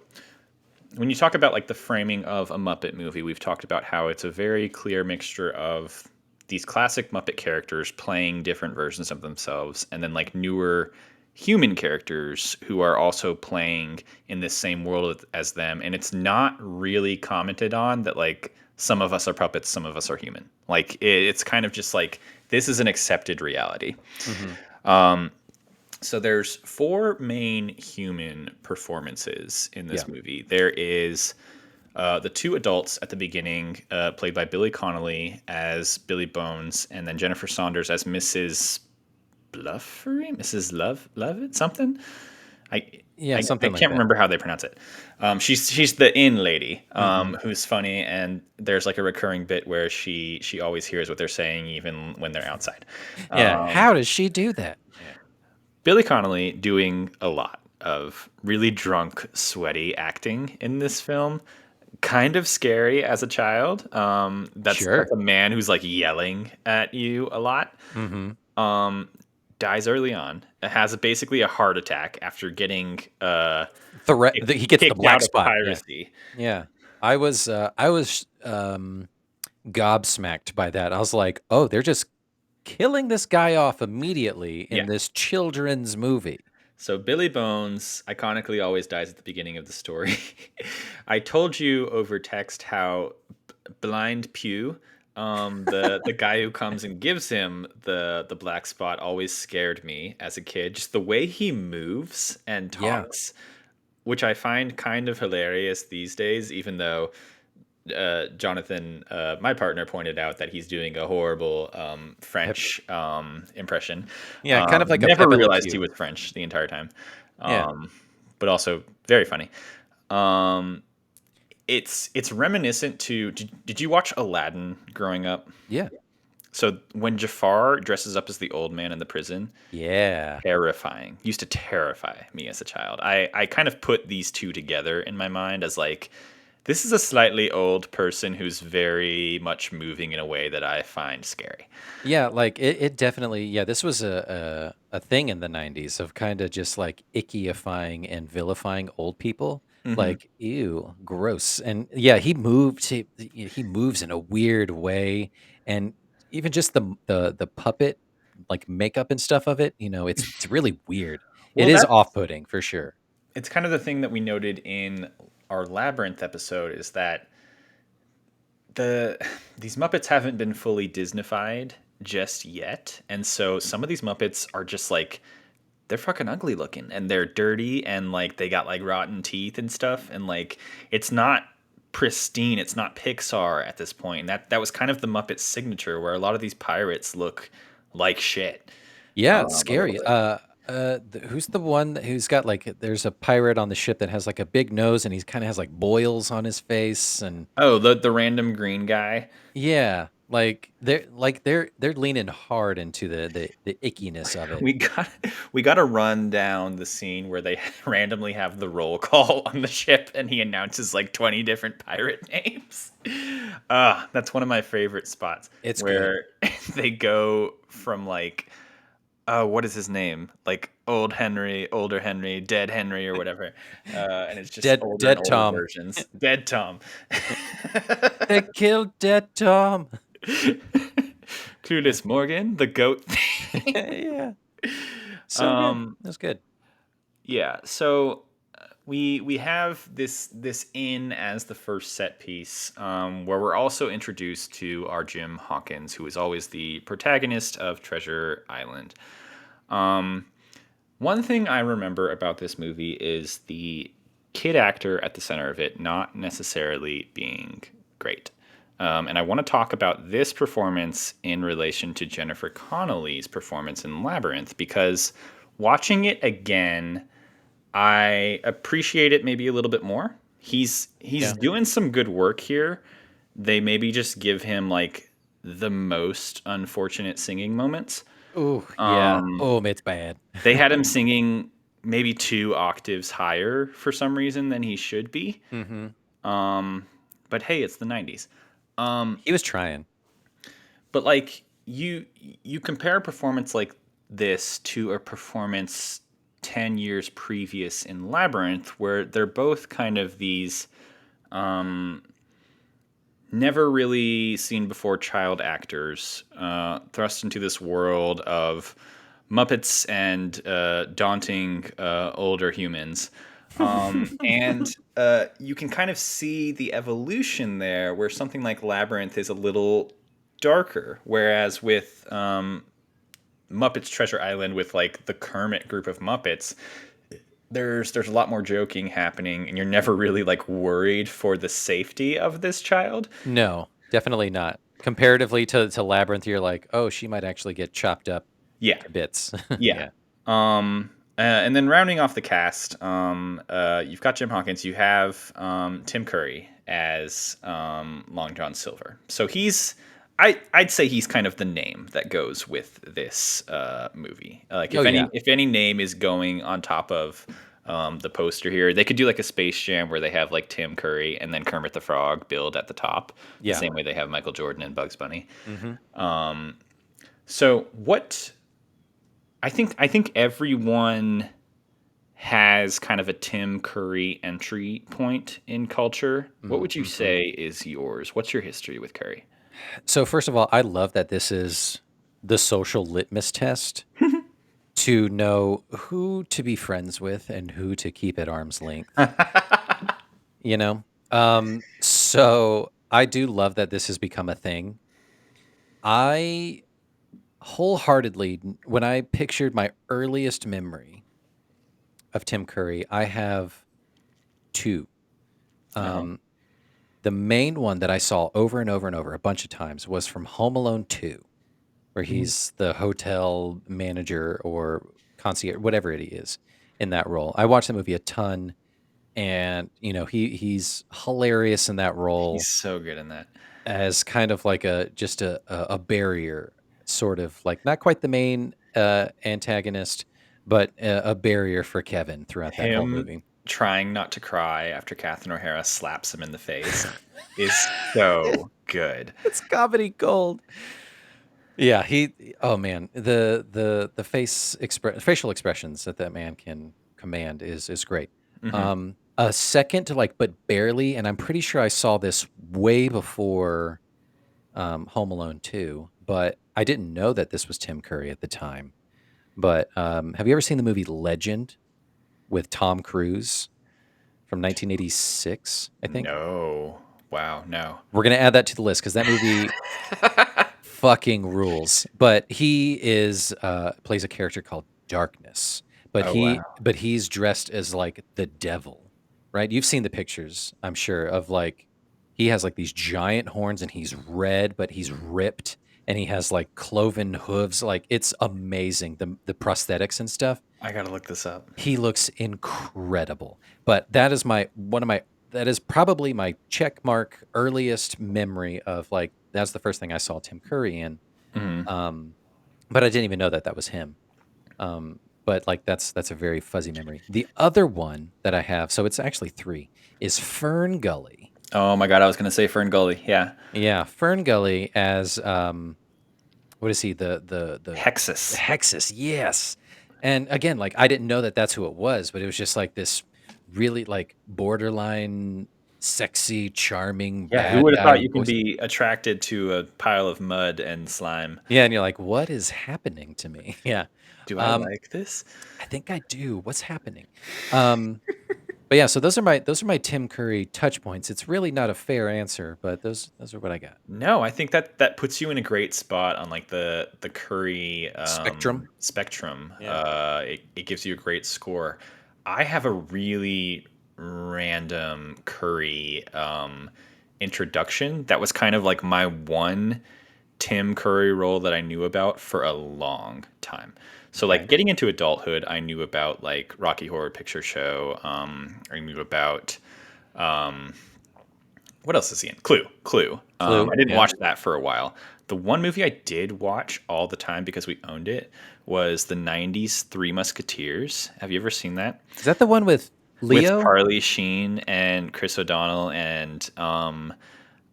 when you talk about like the framing of a Muppet movie, we've talked about how it's a very clear mixture of these classic Muppet characters playing different versions of themselves, and then like newer human characters who are also playing in this same world as them. And it's not really commented on that like some of us are puppets, some of us are human. Like it's kind of just like this is an accepted reality. Hmm. So there's four main human performances in Yeah. this movie. There is the two adults at the beginning, played by Billy Connolly as Billy Bones, and then Jennifer Saunders as Mrs. Bluffery, Mrs. Lovett, something. I, Yeah. I Something like can't that. remember how they pronounce it. She's the inn lady, Hmm. who's funny, and there's like a recurring bit where she always hears what they're saying even when they're outside. Yeah. Um, How does she do that? Yeah. Billy Connolly doing a lot of really drunk, sweaty acting in this film. Kind of scary as a child. That's Sure. a man who's like yelling at you a lot. Hmm. Um, Dies early on. Has basically a heart attack after getting He gets the kicked black out of spot. Yeah. piracy. Yeah. I was gobsmacked by that. I was like, "Oh, they're just killing this guy off immediately Yeah. in this children's movie." So Billy Bones iconically always dies at the beginning of the story. I told you over text how Blind Pew, the guy who comes and gives him the black spot, always scared me as a kid. Just the way he moves and Yeah. talks, which I find kind of hilarious these days, even though Jonathan, my partner, pointed out that he's doing a horrible Pep French impression. Yeah, kind of like a Never Pepe Le realized he Pew. was French the entire time, Yeah. um, but also very funny. Um, it's reminiscent to. Did you watch Aladdin growing up? Yeah. So when Jafar dresses up as the old man in the prison, Yeah. terrifying. Used to terrify me as a child. I kind of put these two together in my mind as like this is a slightly old person who's very much moving in a way that I find scary. Yeah, like it definitely this was a thing in the 90s of kind of just like ickyifying and vilifying old people. Hmm. Like, ew, gross. And yeah, he moves in a weird way. And even just the puppet like makeup and stuff of it, it's really weird. It Well, is that's off-putting for sure. it's kind of the thing that we noted in our Labyrinth episode is that the these Muppets haven't been fully Disneyfied just yet, and so some of these Muppets are just like they're fucking ugly looking and they're dirty and like they got like rotten teeth and stuff, and like it's not pristine, it's not Pixar at this point. And that was kind of the Muppet signature where a lot of these pirates look like shit, Yeah, it's a little scary. bit. Who's the one who's got like there's a pirate on the ship that has like a big nose and he's kind of has like boils on his face and Oh, the random green guy. yeah, they're leaning hard into the ickiness of it. We got we got to run down the scene where they randomly have the roll call on the ship and he announces like 20 different pirate names. That's one of my favorite spots It's good. where they go from like what is his name? Like old Henry, older Henry, dead Henry, or whatever. And it's just older and Dead older Tom. versions. Dead Tom. They killed Dead Tom. Clueless Morgan, the goat thing. Yeah, so good. um, That's good. yeah. So we have this inn as the first set piece, where we're also introduced to our Jim Hawkins, who is always the protagonist of Treasure Island. Um, One thing I remember about this movie is the kid actor at the center of it not necessarily being great. And I want to talk about this performance in relation to Jennifer Connelly's performance in Labyrinth, because watching it again, I appreciate it maybe a little bit more. He's Yeah. doing some good work here. They maybe just give him like the most unfortunate singing moments. Oh, yeah. Um, Oh, it's bad. they had him singing maybe 2 octaves higher for some reason than he should be. Hmm. Um, but hey, it's the 90s. Um, He was trying. but like you compare a performance like this to a performance 10 years previous in Labyrinth, where they're both kind of these never really seen before child actors thrust into this world of Muppets and daunting older humans. And you can kind of see the evolution there, where something like Labyrinth is a little darker, whereas with Muppet's Treasure Island, with like the Kermit group of Muppets, there's a lot more joking happening, and you're never really like worried for the safety of this child. No, definitely not. Comparatively to Labyrinth, you're like, oh, she might actually get chopped up Yeah, to bits. yeah. Yeah. And then rounding off the cast, you've got Jim Hawkins. You have Tim Curry as Long John Silver. So I'd say he's kind of the name that goes with this movie. Like Oh, yeah. if any name is going on top of the poster here, they could do like a Space Jam where they have like Tim Curry and then Kermit the Frog build at the top, the Yeah. same way they have Michael Jordan and Bugs Bunny. Hmm. So what I think everyone has kind of a Tim Curry entry point in culture. What would you Hmm. say is yours? What's your history with Curry? So first of all, I love that this is the social litmus test to know who to be friends with and who to keep at arm's length, you know? So I do love that this has become a thing. I wholeheartedly, when I pictured my earliest memory of Tim Curry, I have two. Uh-huh. Um, the main one that I saw over and over and over a bunch of times was from Home Alone 2, where he's the hotel manager or concierge, whatever it is in that role. I watched the movie a ton, and he's hilarious in that He's role so good in that. as kind of like a barrier, sort of like not quite the main antagonist, but a barrier for Kevin throughout that whole Him movie. trying not to cry after Catherine O'Hara slaps him in the face is so good. It's comedy gold. Yeah, oh man, the facial expressions that man can command is great. Hmm. A second to like, but barely, and I'm pretty sure I saw this way before Home Alone 2, but I didn't know that this was Tim Curry at the time. But have you ever seen the movie Legend with Tom Cruise from 1986? I think No. Wow, no. we're gonna add that to the list because that movie fucking rules. But he is plays a character called Darkness. But Oh wow. he's dressed as like the devil, right? You've seen the pictures, I'm sure, of like he has like these giant horns and he's red, but he's ripped and he has like cloven hooves. Like it's amazing. The prosthetics and stuff. I gotta look this up. He looks incredible. But that is that is probably my check mark earliest memory of like that's the first thing I saw Tim Curry in. Hmm. Um, but I didn't even know that that was him. But like that's a very fuzzy memory. The other one that I have, so it's actually three, is Fern Gully. Oh my god, I was gonna say Fern Gully. Yeah. Yeah, Fern Gully as what is he? The Hexus. Hexus, yes. And again, like I didn't know that that's who it was, but it was just like this really like borderline sexy, charming Yeah, who bad would have guy thought you can voice. be attracted to a pile of mud and slime? Yeah, and you're like, what is happening to me? Yeah. Do I Um, like this? I think I do. What's happening? Um, but yeah, so those are my Tim Curry touch points. It's really not a fair answer, but those are what I got. No, I think that puts you in a great spot on like the Curry Spectrum. spectrum. Yeah. It gives you a great score. I have a really random Curry introduction that was kind of like my one Tim Curry role that I knew about for a long time. So like Okay. getting into adulthood, I knew about like Rocky Horror Picture Show. I knew about what else is he in? Clue. Clue. I Clue. didn't Yeah. watch that for a while. The one movie I did watch all the time because we owned it was the '90s Three Musketeers. Have you ever seen that? Is that the one with With Leo? Charlie Sheen and Chris O'Donnell and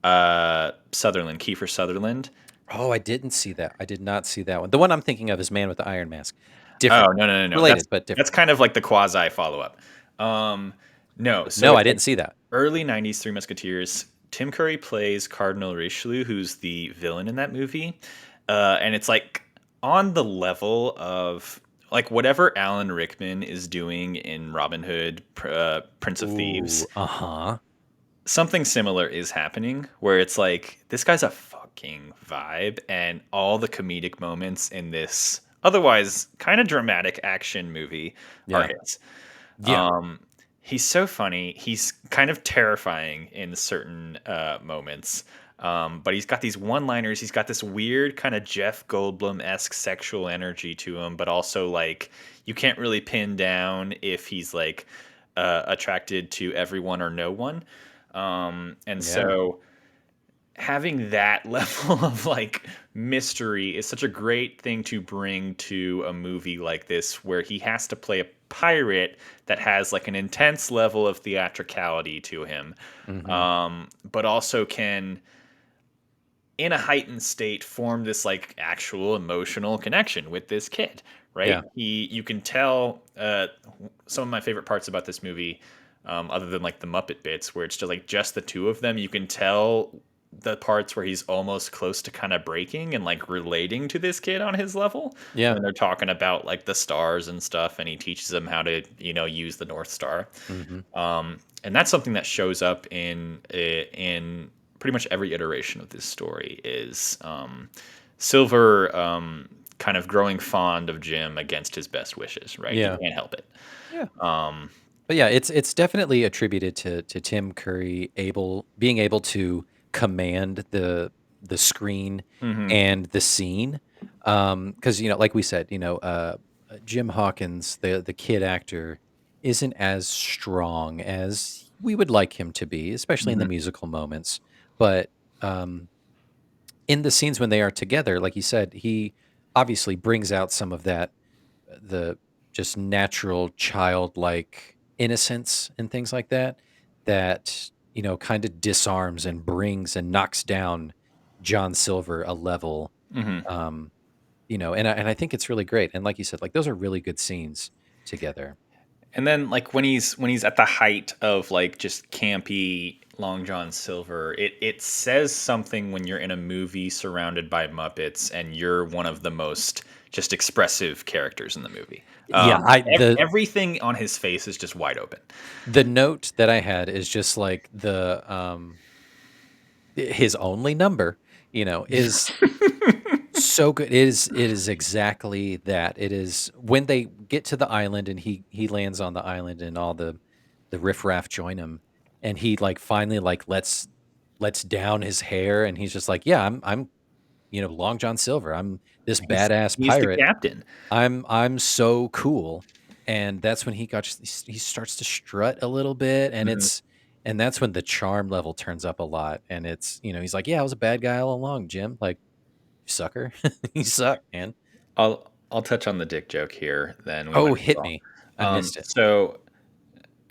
Sutherland, Kiefer Sutherland. Oh, I didn't see that. I did not see that one. The one I'm thinking of is Man with the Iron Mask. Oh, Different. no, no, no, no. That's Related, but that's different. kind of like the quasi follow up. No, so No, I it's like didn't see that. early '90s Three Musketeers. Tim Curry plays Cardinal Richelieu, who's the villain in that movie, and it's like on the level of like whatever Alan Rickman is doing in Robin Hood, Prince of Thieves. Ooh, uh-huh. Something similar is happening where it's like this guy's a fucking vibe, and all the comedic moments in this otherwise kind of dramatic action movie are Yeah. his. Yeah. um he's so funny, he's kind of terrifying in certain moments, but he's got these one liners, he's got this weird kind of Jeff Goldblum-esque sexual energy to him, but also like you can't really pin down if he's like attracted to everyone or no one. And Yeah. so having that level of like mystery is such a great thing to bring to a movie like this where he has to play a pirate that has like an intense level of theatricality to him, Mhm. but also can in a heightened state form this like actual emotional connection with this kid, right? Yeah. He you can tell some of my favorite parts about this movie, other than like the Muppet bits where it's just like just the two of them, you can tell the parts where he's almost close to kind of breaking and like relating to this kid on his level Yeah. when they're talking about like the stars and stuff, and he teaches them how to use the North Star. Mhm. And that's something that shows up in pretty much every iteration of this story is Silver kind of growing fond of Jim against his best wishes, right? He Yeah. can't help it. Yeah. Um, But yeah, it's definitely attributed to Tim Curry being able to command the screen mhm. and the scene. Because like we said, Jim Hawkins, the kid actor, isn't as strong as we would like him to be, especially in the Mhm. musical moments. But um, in the scenes when they are together, like you said, he obviously brings out some of that the just natural childlike innocence and things like that kind of disarms and brings and knocks down John Silver a level. Mhm. um and I think it's really great, and like you said, like those are really good scenes together. And then like when he's at the height of like just campy Long John Silver, it says something when you're in a movie surrounded by Muppets and you're one of the most just expressive characters in the movie. Yeah, I the Everything on his face is just wide open. the note that I had is just like his only number, is so good. It is exactly that. It is when they get to the island and he lands on the island and all the riffraff join him, and he like finally like lets down his hair, and he's just like, yeah, I'm Long John Silver. I'm this He's badass he's the pirate. captain. I'm so cool. And that's when he starts to strut a little bit, and Mhm. that's when the charm level turns up a lot, and it's he's like, yeah, I was a bad guy all along, Jim. Like, sucker. You suck, man. I'll touch on the dick joke here. Then we might Oh, as hit well. me. I missed it. So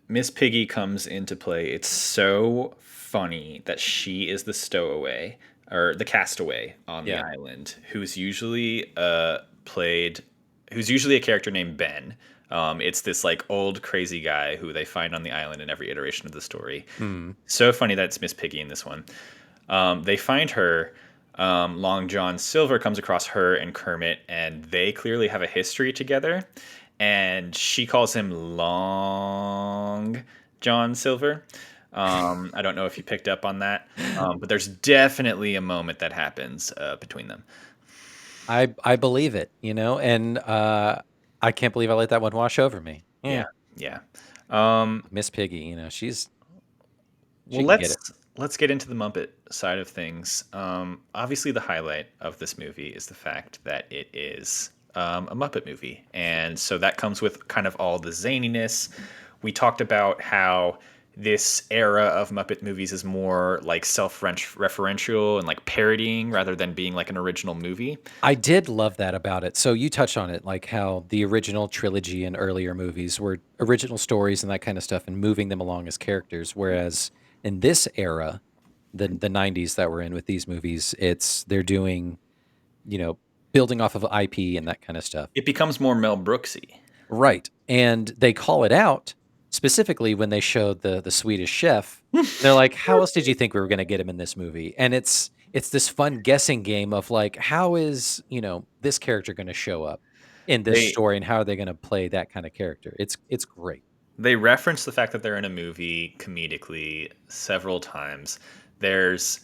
Miss Piggy comes into play. It's so funny that she is the stowaway. or the castaway on the Yeah. island, played, who's usually a character named Ben. It's this like old crazy guy who they find on the island in every iteration of the story. Mm. So funny that it's Miss Piggy in this one. They find her. Long John Silver comes across her and Kermit, and they clearly have a history together. And she calls him Long John Silver. I don't know if you picked up on that, but there's definitely a moment that happens between them. I believe it, and I can't believe I let that one wash over me. Yeah, Yeah, yeah. Um, Miss Piggy, she well, can get it. let's get into the Muppet side of things. Obviously, the highlight of this movie is the fact that it is a Muppet movie, and so that comes with kind of all the zaniness. We talked about how this era of Muppet movies is more like self-referential and like parodying rather than being like an original movie. I did love that about it. So you touched on it, like how the original trilogy and earlier movies were original stories and that kind of stuff, and moving them along as characters. Whereas in this era, the '90s that we're in with these movies, they're doing, you know, building off of IP and that kind of stuff. It becomes more Mel Brooksy. Right. And they call it out specifically when they showed the Swedish chef. They're like, "How else did you think we were gonna get him in this movie?" And it's this fun guessing game of like, how is, this character gonna show up in this They story and how are they gonna play that kind of character? It's great. they reference the fact that they're in a movie comedically several times. There's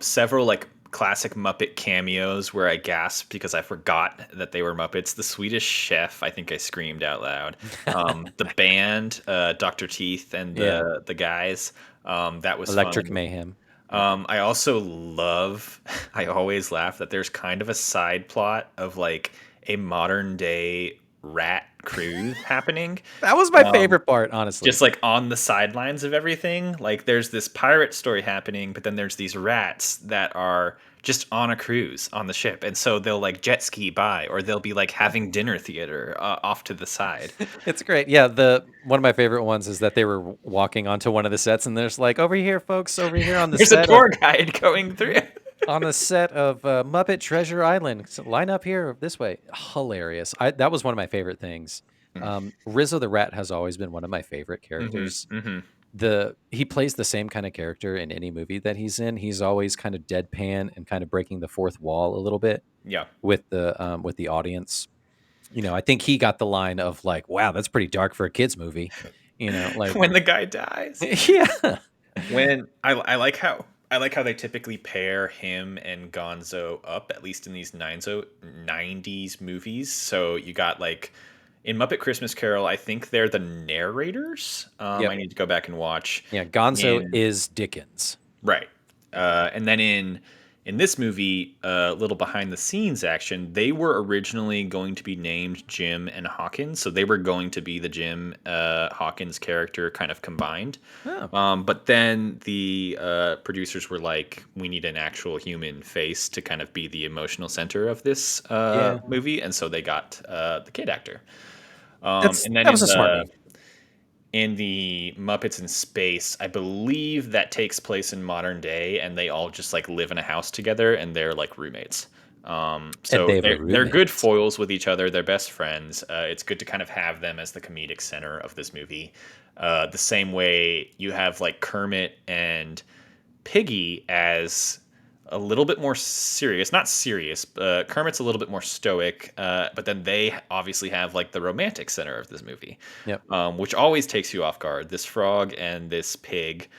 several like classic Muppet cameos where I gasped because I forgot that they were Muppets. The Swedish Chef, I think I screamed out loud. The band, Dr. Teeth, and Yeah. the guys, that was Electric fun. Mayhem. Yeah. I also love, I always laugh that there's kind of a side plot of like a modern day rat cruise happening. That was my Um, favorite part, honestly. just like on the sidelines of everything. Like there's this pirate story happening, but then there's these rats that are just on a cruise on the ship. And so they'll like jet ski by, or they'll be like having dinner theater off to the side. It's great. Yeah, the one of my favorite ones is that they were walking onto one of the sets and there's like, "Over here, folks, over here on the There's a set of tour guide going through. Muppet Treasure Island. So line up here this way." Hilarious. That was one of my favorite things. Rizzo the Rat has always been one of my favorite Hmm. characters. Hmm. He plays the same kind of character in any movie that he's in. He's always kind of deadpan and kind of breaking the fourth wall a little bit Yeah. with the audience. I think he got the line of like, "Wow, that's pretty dark for a kids movie." Like When the guy dies. yeah. When I like how they typically pair him and Gonzo up, at least in these 90s movies. So you got like in Muppet Christmas Carol, I think they're the narrators. I Yep. need to go back and watch. Yeah, Gonzo In is Dickens. Right. And then in this movie, little behind the scenes action, they were originally going to be named Jim and Hawkins, so they were going to be the Jim Hawkins character kind of combined. Oh. But then the producers were like, we need an actual human face to kind of be the emotional center of this Yeah. movie, and so they got the kid actor. And then That was a smart move. in the Muppets in Space, I believe that takes place in modern day, and they all just like live in a house together, and they're like roommates. And So they were they're good roommates. foils with each other. They're best friends. It's good to kind of have them as the comedic center of this movie. The same way you have like Kermit and Piggy as a little bit more serious, not serious. Kermit's a little bit more stoic, but then they obviously have like the romantic center of this movie, Yep. which always takes you off guard. This frog and this pig,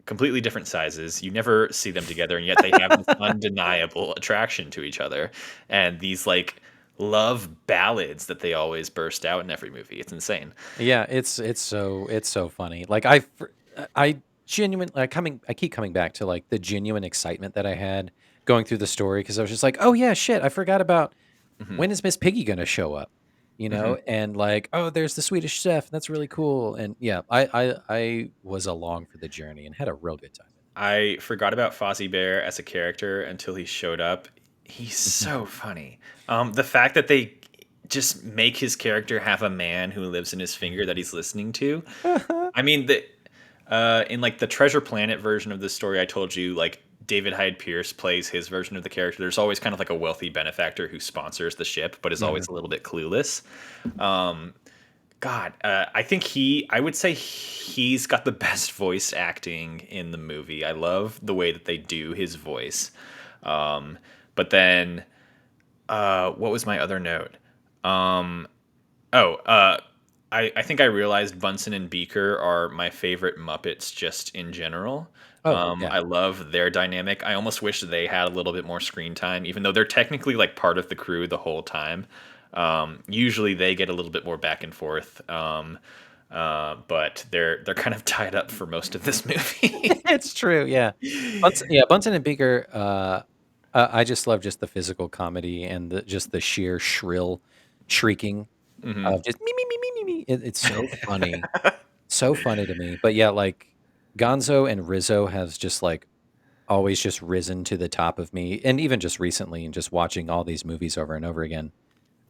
completely different sizes. You never see them together, and yet they have this undeniable attraction to each other, and these like love ballads that they always burst out in every movie. It's insane. Yeah, it's so funny. Like I genuinely I keep coming back to like the genuine excitement that I had going through the story because I was just like, "Oh yeah, shit, I forgot about Hmm. when is Miss Piggy going to show up?" Hmm. And like, "Oh, there's the Swedish chef. That's really cool." And yeah, I was along for the journey and had a real good time I forgot about Fozzie Bear as a character until he showed up. He's with so funny. The fact that they just make his character have a man who lives in his finger that he's listening to. it. I mean, in like the Treasure Planet version of this story, I told you, like David Hyde Pierce plays his version of the character, there's always kind of like a wealthy benefactor who sponsors the ship, but is Hmm. always a little bit clueless. Um, God, I think I would say he's got the best voice acting in the movie. I love the way that they do his voice. Um, but then, what was my other note? Um, oh, I think I realized Bunsen and Beaker are my favorite Muppets just in general. Oh yeah. I love their dynamic. I almost wish they had a little bit more screen time, even though they're technically like part of the crew the whole time. Usually they get a little bit more back and forth, but they're kind of tied up for most of this movie. It's true, yeah. Bunsen and Beaker, I just love just the physical comedy and just the sheer shrill shrieking Hmm. of just me, me, me, me, me, me. It's so funny. So funny to me. But yeah, like Gonzo and Rizzo has just like always just risen to the top of me. And even just recently and just watching all these movies over and over again.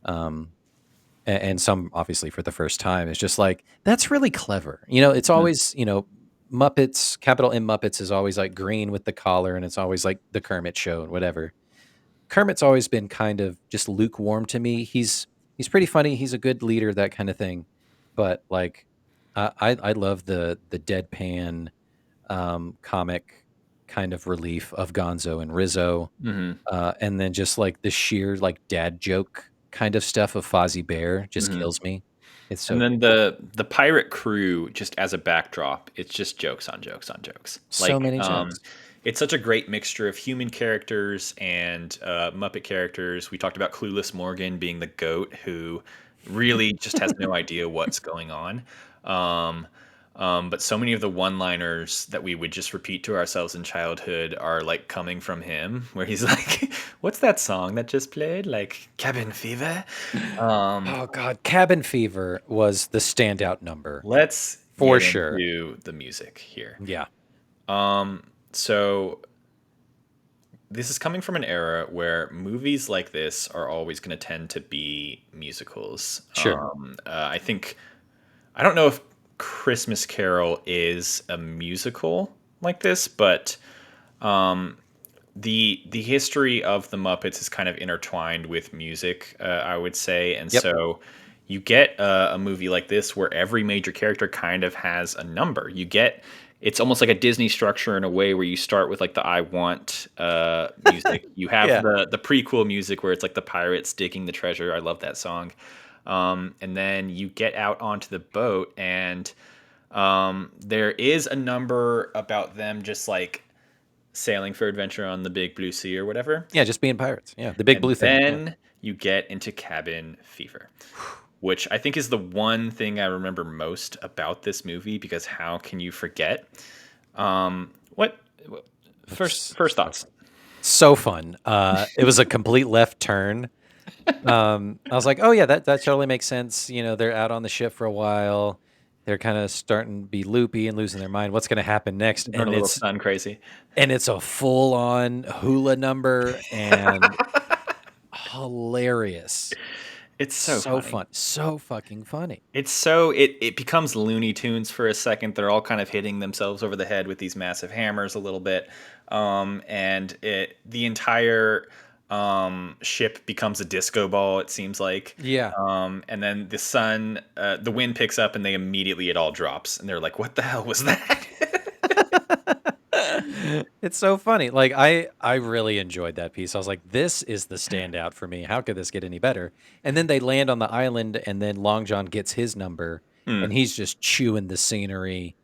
Um, and some obviously for the first time. It's just like, that's really clever. It's always, Muppets, capital M Muppets is always like green with the collar, and it's always like the Kermit show and whatever. Kermit's always been kind of just lukewarm to me. He's pretty funny. He's a good leader, that kind of thing. But like, I love the deadpan comic kind of relief of Gonzo and Rizzo, Hmm. and then just like the sheer like dad joke kind of stuff of Fozzie Bear just Hmm. kills me. It's And so then good. the pirate crew, just as a backdrop, it's just jokes on jokes on jokes. So many jokes. It's such a great mixture of human characters and Muppet characters. We talked about Clueless Morgan being the goat who really just has no idea what's going on. Um, but so many of the one-liners that we would just repeat to ourselves in childhood are like coming from him, where he's like, "What's that song that just played? Like Cabin Fever." Um, Oh god, Cabin Fever was the standout number Let's for get sure. into the music here. Yeah, So this is coming from an era where movies like this are always going to tend to be musicals. sure. I don't know if Christmas Carol is a musical like this, but the history of the Muppets is kind of intertwined with music, I would say, and Yep. so you get a movie like this where every major character kind of has a number. It's almost like a Disney structure in a way where you start with like the I want music. You have Yeah. the prequel music where it's like the pirates digging the treasure. I love that song. And then you get out onto the boat, and there is a number about them just like sailing for adventure on the big blue sea or whatever. Yeah, just being pirates. Yeah, the big And blue thing. Yeah. then you get into Cabin Fever, which I think is the one thing I remember most about this movie, because how can you forget? What It's first so thoughts? fun. So fun. It was a complete left turn. I was like, "Oh yeah, that totally makes sense." They're out on the ship for a while. They're kind of starting to be loopy and losing their mind. What's going to happen next? Going a little sun crazy. And it's a full on hula number and hilarious. It's so So funny. fun. So fucking funny. It becomes Looney Tunes for a second. They're all kind of hitting themselves over the head with these massive hammers a little bit, and the entire ship becomes a disco ball. It seems like, Yeah. and then the wind picks up, and it all drops, and they're like, "What the hell was that?" It's so funny. Like I really enjoyed that piece. I was like, this is the standout for me. How could this get any better? And then they land on the island, and then Long John gets his number, and Hmm. he's just chewing the scenery.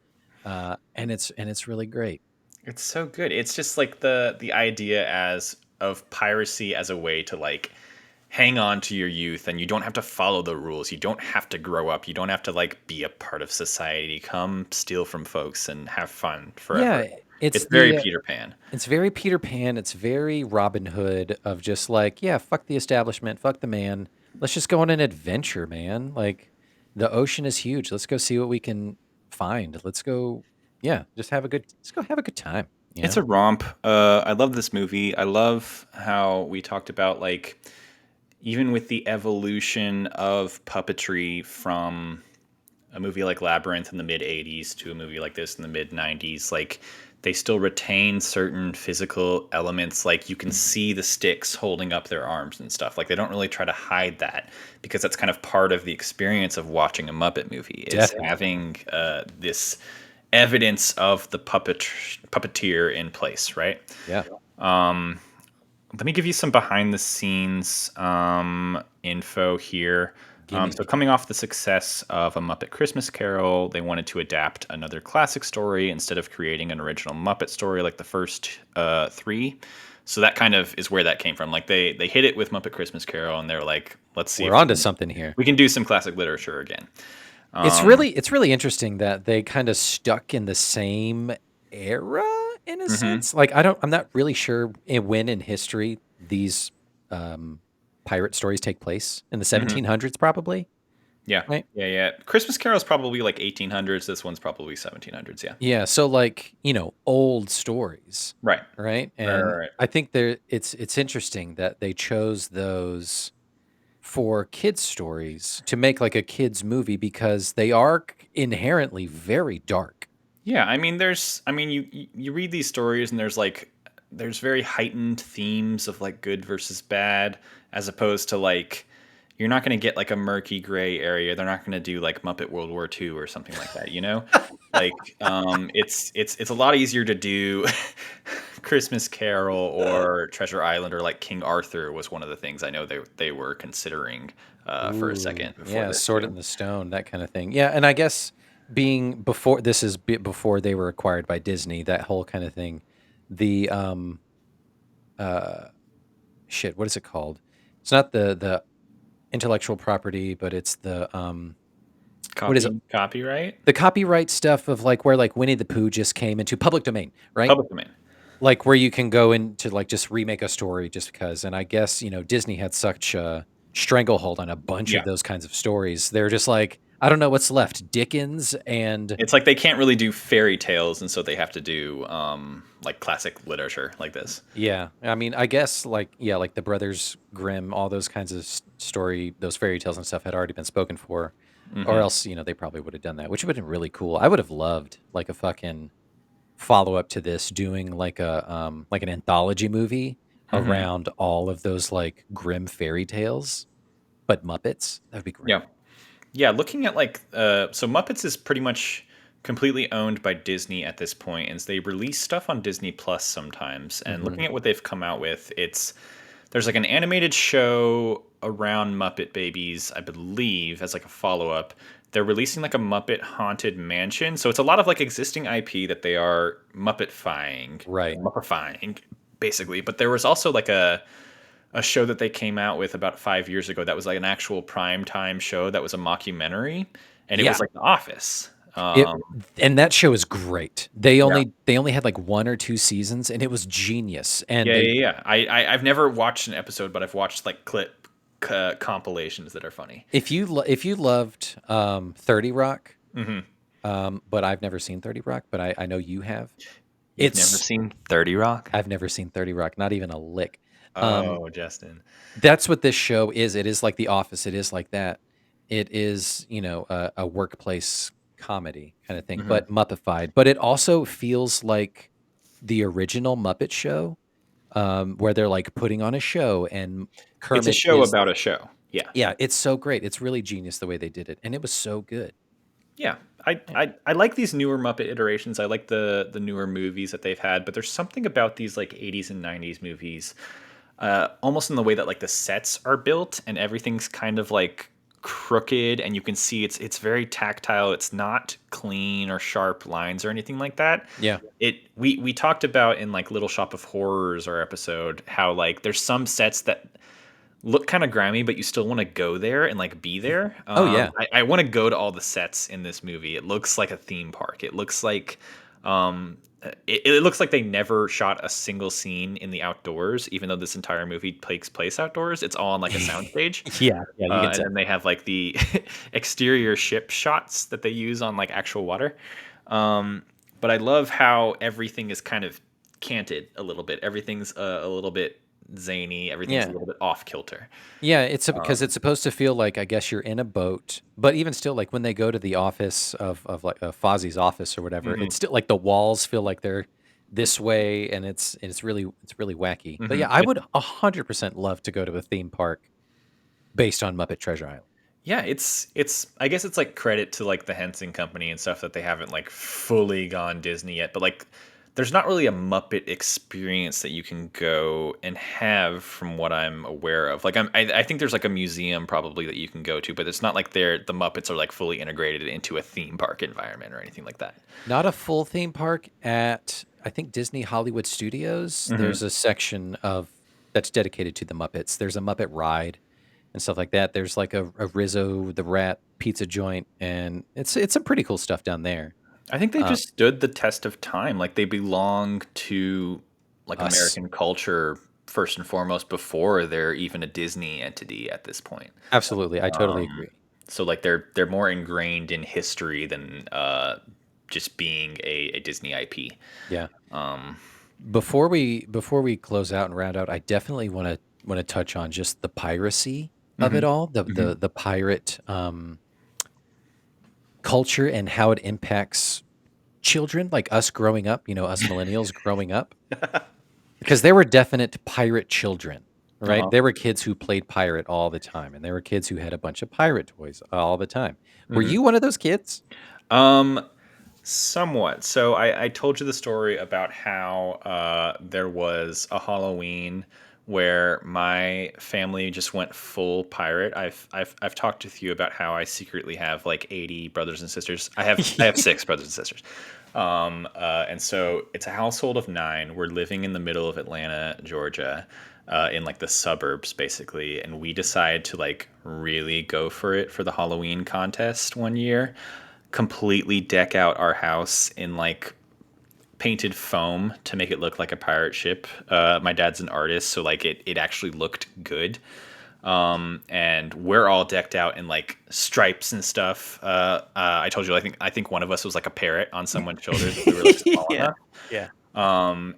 And it's really great. It's so good. It's just like the idea as of piracy as a way to like hang on to your youth, and you don't have to follow the rules. You don't have to grow up. You don't have to like be a part of society. Come steal from folks and have fun forever. Yeah, it's It's very the Peter Pan. it's very Peter Pan. It's very Robin Hood of just like, yeah, fuck the establishment, fuck the man. Let's just go on an adventure, man. Like the ocean is huge. Let's go see what we can find. Let's go, yeah, let's go have a good time, you It's know? a romp. I love this movie. I love how we talked about even with the evolution of puppetry from a movie like Labyrinth in the mid 80s to a movie like this in the mid 90s, like they still retain certain physical elements. Like you can see the sticks holding up their arms and stuff. Like they don't really try to hide that because that's kind of part of the experience of watching a Muppet movie is Definitely. having this evidence of the puppeteer in place, right? Yeah. Let me give you some behind the scenes info here. Gimme. So, coming off the success of A Muppet Christmas Carol, they wanted to adapt another classic story instead of creating an original Muppet story like the first three. So that kind of is where that came from. Like they hit it with Muppet Christmas Carol, and they're like, let's see We're if onto something here. we can do some classic literature again. It's really interesting that they kind of stuck in the same era in a Hmm. sense. Like I'm not really sure when in history these um, pirate stories take place in the Hmm. 1700s, probably, Yeah, right? yeah. Christmas Carol is probably like 1800s. This one's probably 1700s. Yeah, Yeah, so like, old stories, right, right? right, right, And right. I think it's interesting that they chose those for kids stories to make like a kids movie because they are inherently very dark. Yeah, I mean, you read these stories and there's very heightened themes of like good versus bad, as opposed to like you're not going to get like a murky gray area. They're not going to do like Muppet World War II or something like that, you know? Like, it's a lot easier to do Christmas Carol or Treasure Island or like King Arthur was one of the things I know they were considering for a Ooh, second before yeah, this Sword too. in the Stone, that kind of thing. Yeah, and I guess being before this is before they were acquired by Disney, that whole kind of thing. The uh shit, what is it called? It's not the intellectual property, but it's the what is it? Copyright, The copyright stuff of like where like Winnie the Pooh just came into public domain, right? public domain. Like where you can go into like just remake a story just because. And I guess, Disney had such a stranglehold on a bunch Yeah. of those kinds of stories. They're just like, I don't know what's left. Dickens and It's like they can't really do fairy tales, and so they have to do like classic literature like this. yeah, I mean, I guess like yeah, like the Brothers Grimm, all those kinds of story, those fairy tales and stuff had already been spoken for, or Hmm. else they probably would have done that, which would have been really cool. I would have loved like a fucking follow up to this, doing like an anthology movie Hmm. around all of those like grim fairy tales, but Muppets. That'd be great. Yeah, yeah. Looking at like so Muppets is pretty much completely owned by Disney at this point, and they release stuff on Disney Plus sometimes. And Hmm. looking at what they've come out with, there's like an animated show around Muppet Babies, I believe, as like a follow up. They're releasing like a Muppet Haunted Mansion, so it's a lot of like existing IP that they are Right. Muppifying, basically. But there was also like a show that they came out with about 5 years ago that was like an actual prime time show that was a mockumentary, and it was Yeah. like The Office. It and that show is great. They Yeah. only they only had like one or two seasons, and it was genius. And Yeah, they yeah, yeah. I've never watched an episode, but I've watched like compilations that are funny. if you loved 30 Rock, Hmm. but I've never seen 30 Rock, but I know you have. You've never seen 30 Rock? I've never seen 30 Rock, not even a lick. Um, Oh, Justin. That's what this show is. It is like The Office. It is like that. It is, a workplace comedy kind of thing, Hmm. but Muppified. But it also feels like the original Muppet Show, where they're like putting on a show, and It's a Kermit show is. about a show. Yeah. Yeah, it's so great. It's really genius the way they did it, and it was so good. Yeah. I like these newer Muppet iterations. I like the newer movies that they've had, but there's something about these like 80s and 90s movies, almost in the way that like the sets are built and everything's kind of like crooked, and you can see it's very tactile. It's not clean or sharp lines or anything like that. Yeah. We talked about in like Little Shop of Horrors, our episode, how like there's some sets that look kind of grimy, but you still want to go there and like be there. Oh yeah. I want to go to all the sets in this movie. It looks like a theme park. It looks like it looks like they never shot a single scene in the outdoors, even though this entire movie takes place outdoors. It's all on like a soundstage. Yeah. Yeah. You can And tell. then they have like the exterior ship shots that they use on like actual water. But I love how everything is kind of canted a little bit. Everything's a little bit zany. Everything's a Yeah. little bit off kilter. Yeah, it's because Um, it's supposed to feel like I guess you're in a boat, but even still, like when they go to the office of like Fozzie's office or whatever, mhm, it's still like the walls feel like they're this way, and it's really wacky. But yeah, mhm. I would 100% love to go to a theme park based on Muppet Treasure Island. Yeah, it's I guess it's like credit to like the Henson Company and stuff that they haven't like fully gone Disney yet, but like there's not really a Muppet experience that you can go and have from what I'm aware of. Like I think there's like a museum probably that you can go to, but it's not like the Muppets are like fully integrated into a theme park environment or anything like that. Not a full theme park at I think Disney Hollywood Studios. Hmm. There's a section of that's dedicated to the Muppets. There's a Muppet ride and stuff like that. There's like a Rizzo the Rat pizza joint, and it's some pretty cool stuff down there. I think they Uh, just stood the test of time. Like they belong to like us, American culture first and foremost before they're even a Disney entity at this point. absolutely, I totally Um, agree. so like they're more ingrained in history than just being a Disney IP. Yeah. Um, Before we close out and round out, I definitely want to touch on just the piracy of it mhm, all, mhm. the pirate culture and how it impacts children like us growing up, us millennials growing up. Because there were definite pirate children, right? Uh-huh. There were kids who played pirate all the time, and there were kids who had a bunch of pirate toys all the time. Were Mhm. you one of those kids? Um, Somewhat. So I told you the story about how there was a Halloween where my family just went full pirate. I've talked with you about how I secretly have like 80 brothers and sisters. I have six brothers and sisters. And so it's a household of nine. We're living in the middle of Atlanta, Georgia, in like the suburbs basically, and we decided to like really go for it for the Halloween contest one year, completely deck out our house in like painted foam to make it look like a pirate ship. My dad's an artist, so like it actually looked good. And we're all decked out in like stripes and stuff. I told you, I think one of us was like a parrot on someone's shoulders if we were like small Yeah. enough. Yeah.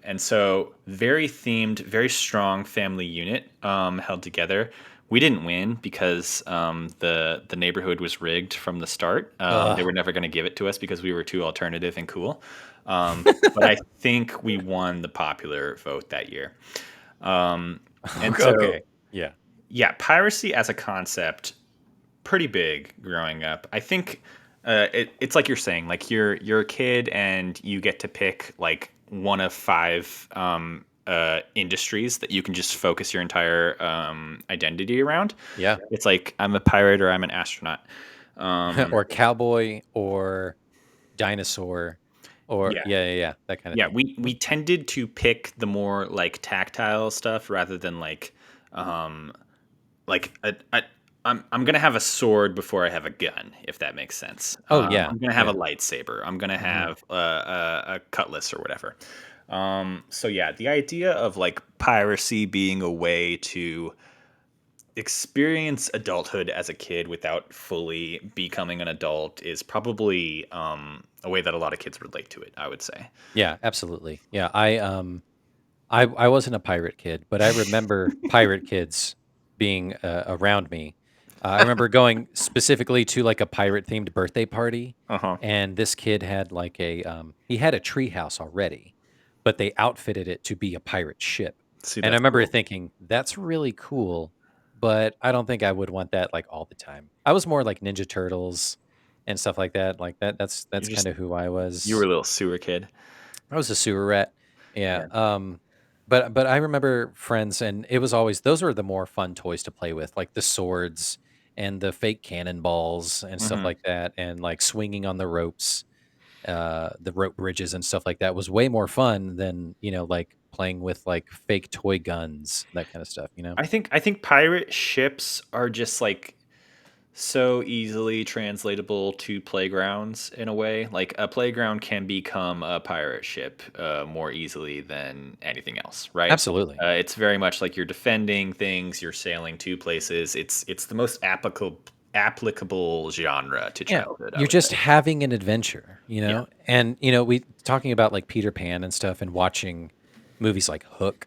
And so very themed, very strong family unit held together. We didn't win because the neighborhood was rigged from the start. They Ugh. were never going to give it to us because we were too alternative and cool. But I think we won the popular vote that year. And so, Okay. Yeah. yeah, piracy as a concept, pretty big growing up. I think it's like you're saying, like you're a kid and you get to pick like one of five industries that you can just focus your entire identity around. Yeah. It's like I'm a pirate or I'm an astronaut. Um, Or cowboy or dinosaur or yeah, yeah, that kind of yeah. thing. We tended to pick the more like tactile stuff rather than um, like I'm gonna have a sword before I have a gun, if that makes sense. Oh yeah. I'm gonna have a Yeah. lightsaber. I'm gonna Mhm. have a cutlass or whatever. So yeah, the idea of like piracy being a way to experience adulthood as a kid without fully becoming an adult is probably a way that a lot of kids relate to it, I would say. Yeah, absolutely. Yeah, I wasn't a pirate kid, but I remember pirate kids being around me. I remember going specifically to like a pirate themed birthday party, Uh huh. and this kid had like he had a tree house already, but they outfitted it to be a pirate ship. See, And I that's remember cool. thinking, that's really cool, but I don't think I would want that like all the time. I was more like Ninja Turtles and stuff like that. Like that's You're just kind of who I you were was. a little sewer kid. I was a sewer rat. Yeah. Yeah. But I remember friends, and it was always those were the more fun toys to play with, like the swords and the fake cannonballs and stuff Hmm. like that, and like swinging on the ropes, the rope bridges and stuff like that was way more fun than like playing with like fake toy guns, that kind of stuff. I think pirate ships are just like so easily translatable to playgrounds in a way. Like a playground can become a pirate ship more easily than anything else, right? Absolutely. It's very much like you're defending things, you're sailing to places. It's the most applicable genre to Yeah, childhood, I you're would say. just having an adventure, Yeah. and we talking about like Peter Pan and stuff, and watching movies like Hook.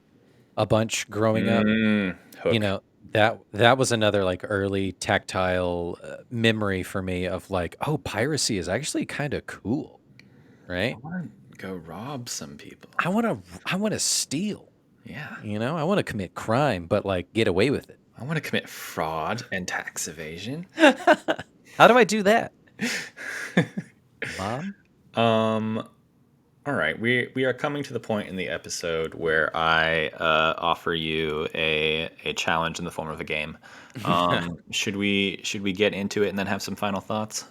a bunch growing up. You Hook. know, that was another like early tactile memory for me of like, oh, piracy is actually kind of cool, I right? want to go rob some people. I want to steal. Yeah. I want to commit crime, but like get away with it. I want to commit fraud and tax evasion. How do I do that, Mom? Um, all right, we are coming to the point in the episode where I offer you a challenge in the form of a game. Should we get into it and then have some final thoughts?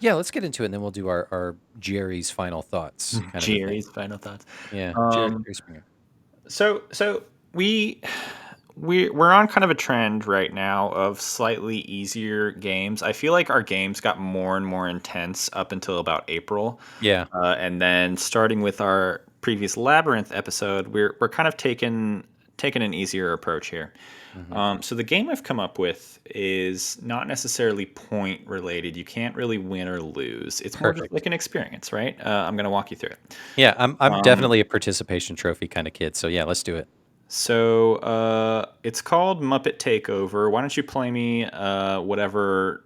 Yeah, let's get into it, and then we'll do our Jerry's final thoughts kind of a thing. Jerry's final thoughts. Yeah, Um, Jerry Springer. so we we're on kind of a trend right now of slightly easier games. I feel like our games got more and more intense up until about April. Yeah. And then starting with our previous Labyrinth episode, we're kind of taking an easier approach here. Hmm. So the game I've come up with is not necessarily point related. You can't really win or lose. It's more just Perfect. like an experience, right? I'm going to walk you through it. Yeah, I'm Um, definitely a participation trophy kind of kid. So yeah, let's do it. it's called Muppet Takeover. Why don't you play me whatever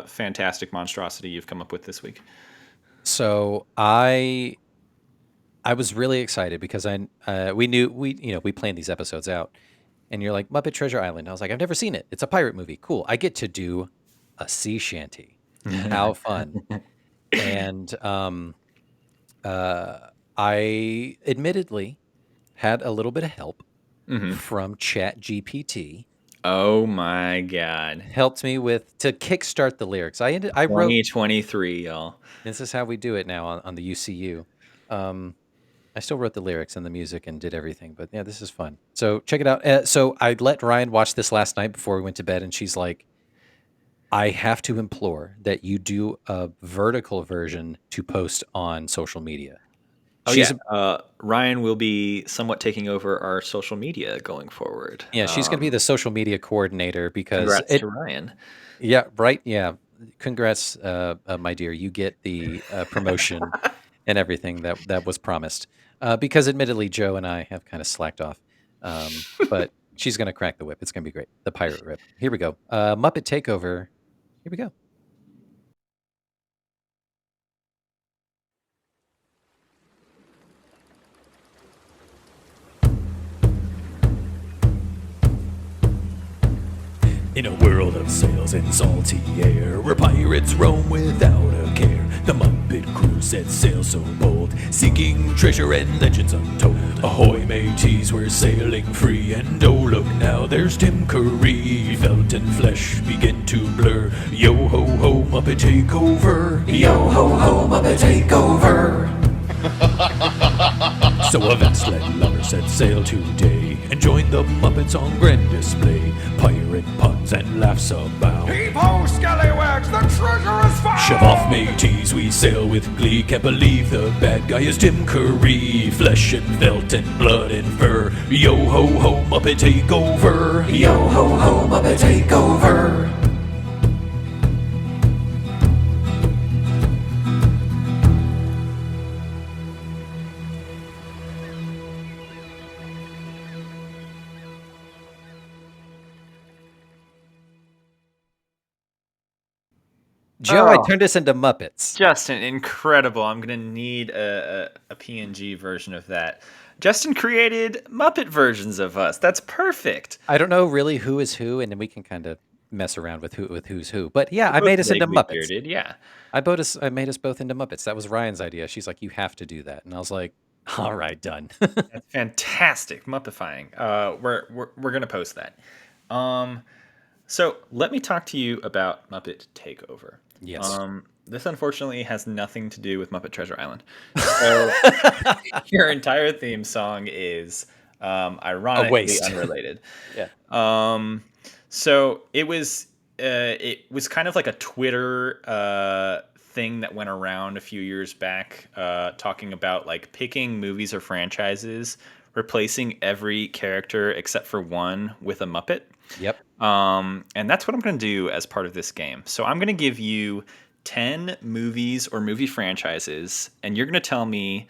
fantastic monstrosity you've come up with this week? So I was really excited because we knew we planned these episodes out, and you're like Muppet Treasure Island. I was like, I've never seen it. It's a pirate movie. Cool. I get to do a sea shanty. How fun! And uh, I admittedly had a little bit of help Hmm. from Chat GPT. Oh my God. Helped me with to kickstart the lyrics. I wrote. 2023, y'all. This is how we do it now on the UCU. Um, I still wrote the lyrics and the music and did everything, but yeah, this is fun. So check it out. So I let Ryan watch this last night before we went to bed, and she's like, "I have to implore that you do a vertical version to post on social media." Oh yeah, She's Ryan will be somewhat taking over our social media going forward. Yeah, she's going to be the social media coordinator because Congrats to Ryan. yeah, right. Yeah. Congrats, my dear. You get the promotion and everything that was promised. Because admittedly, Joe and I have kind of slacked off. But she's going to crack the whip. It's going to be great. The pirate whip. Here we go. Muppet Takeover. Here we go. In a world of sails and salty air, where pirates roam without a care, the Muppet crew set sail so bold, seeking treasure and legends untold. Ahoy, mateys, we're sailing free, and oh look now, there's Tim Curry. Felt and flesh begin to blur. Yo ho ho, Muppet takeover. Yo ho ho, Muppet takeover. So avast, let lovers set sail today and join the Muppets on grand display. Pirate puns and laughs abound. Heave-ho, scallywags, the treasure is found! Shove off, mateys, we sail with glee. Can't believe the bad guy is Tim Curry. Flesh and felt and blood and fur. Yo ho ho, Muppet takeover. Yo ho ho, Muppet takeover. Joe, I Oh, turned this into Muppets. Justin, incredible. I'm going to need a PNG version of that. Justin created Muppet versions of us. That's perfect. I don't know really who is who, and then we can kind of mess around with who's who. But yeah, We're I both made us into vaguely Muppets. bearded, yeah. I made us both into Muppets. That was Ryan's idea. She's like, you have to do that, and I was like, all right, done. That's fantastic. Muppifying. We're going to post that. Um, So let me talk to you about Muppet Takeover. Yes. This unfortunately has nothing to do with Muppet Treasure Island. So your entire theme song is A ironically waste. unrelated. Yeah. So it was kind of like a Twitter thing that went around a few years back, talking about like picking movies or franchises, replacing every character except for one with a Muppet. Yep. And that's what I'm going to do as part of this game. So I'm going to give you 10 movies or movie franchises, and you're going to tell me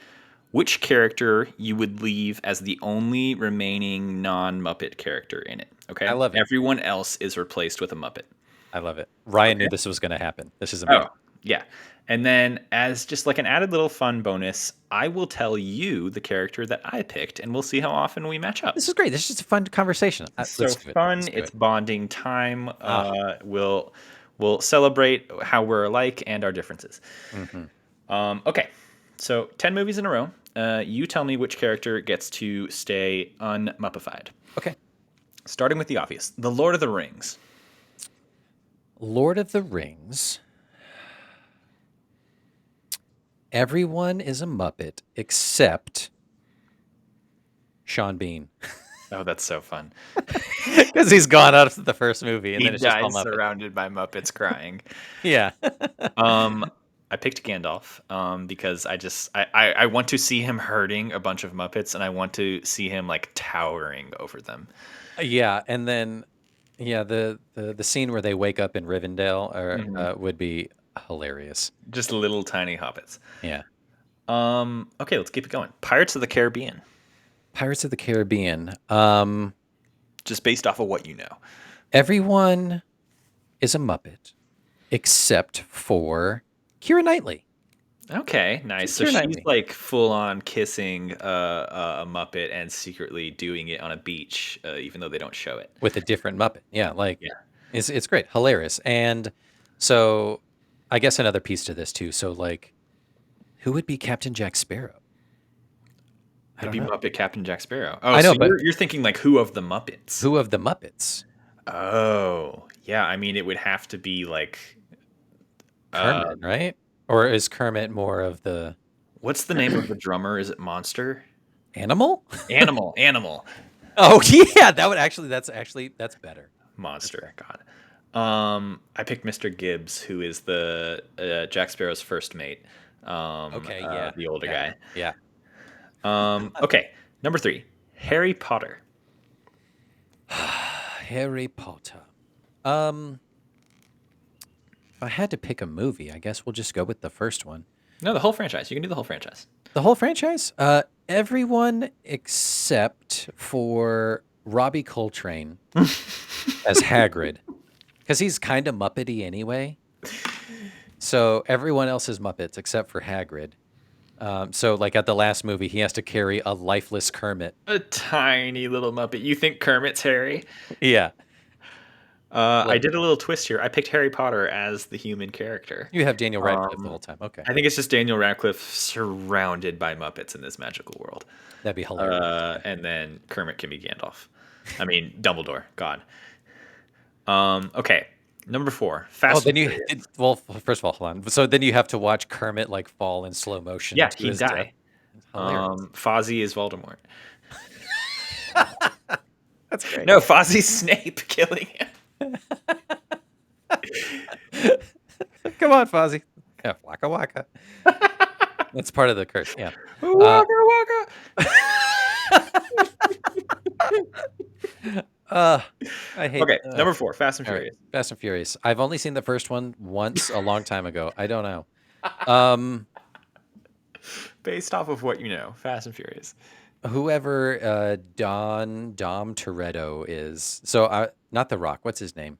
which character you would leave as the only remaining non-Muppet character in it. Okay, I love it. Everyone else is replaced with a Muppet. I love it. Ryan knew Okay. this was going to happen. This is amazing. Oh, yeah. And then, as just like an added little fun bonus, I will tell you the character that I picked, and we'll see how often we match up. This is great. This is just a fun conversation. So Let's do it. fun. Let's do It's it. bonding time. We'll celebrate how we're alike and our differences. Okay, so 10 movies in a row. You tell me which character gets to stay unmuppified. Okay. Starting with the obvious, The Lord of the Rings. Lord of the Rings. Everyone is a Muppet except Sean Bean. Oh, that's so fun. Because he's gone out of the first movie, and He then it's just all dies Muppets. surrounded by Muppets crying. Yeah. I picked Gandalf because I want to see him hurting a bunch of Muppets, and I want to see him like towering over them. Yeah, and then the scene where they wake up in Rivendell would be hilarious. Just little tiny hobbits. Yeah. Okay, let's keep it going. Pirates of the Caribbean. Pirates of the Caribbean. Just based off of what you know. Everyone is a Muppet except for Keira Knightley. Okay, nice. So Keira she's Knightley. like full on kissing a Muppet and secretly doing it on a beach, even though they don't show it. With a different Muppet. Yeah, it's great, hilarious. And so I guess another piece to this too. So like, who would be Captain Jack Sparrow? I It'd don't be know. Muppet Captain Jack Sparrow. Oh, I know, so but you're thinking like who of the Muppets? who of the Muppets? Oh, yeah. I mean, it would have to be like Kermit, right? Or is Kermit more of the what's the name of the drummer? Is it Monster? animal? Animal. Oh yeah, that's better. Monster. God. I picked Mr. Gibbs, who is the Jack Sparrow's first mate. Okay, yeah. The older Yeah. guy. Yeah. Okay, number 3, Harry Potter. Harry Potter. If I had to pick a movie, I guess we'll just go with the first one. No, the whole franchise. You can do the whole franchise. The whole franchise? Everyone except for Robbie Coltrane as Hagrid. Because he's kind of Muppety anyway. So everyone else is Muppets except for Hagrid. So like at the last movie, he has to carry a lifeless Kermit. A tiny little Muppet. You think Kermit's Harry? Yeah. I did a little twist here. I picked Harry Potter as the human character. You have Daniel Radcliffe the whole time. Okay. I think it's just Daniel Radcliffe surrounded by Muppets in this magical world. That'd be hilarious. And then Kermit can be Gandalf. I mean, Dumbledore. God. Okay. Number 4. Fast and Furious. Well, first of all, hold on. So then you have to watch Kermit like fall in slow motion. Yeah, to he'd his die. death. Hilarious. Fozzie is Voldemort. That's great. No, Fozzie's Snape killing him. Come on, Fozzie. Yeah, waka waka. That's part of the curse. Yeah. Waka waka. I hate. Okay, number 4, Fast and all right, Furious. Fast and Furious. I've only seen the first one once a long time ago. I don't know. Based off of what you know, Fast and Furious. Whoever Dom Toretto is. So not The Rock. What's his name?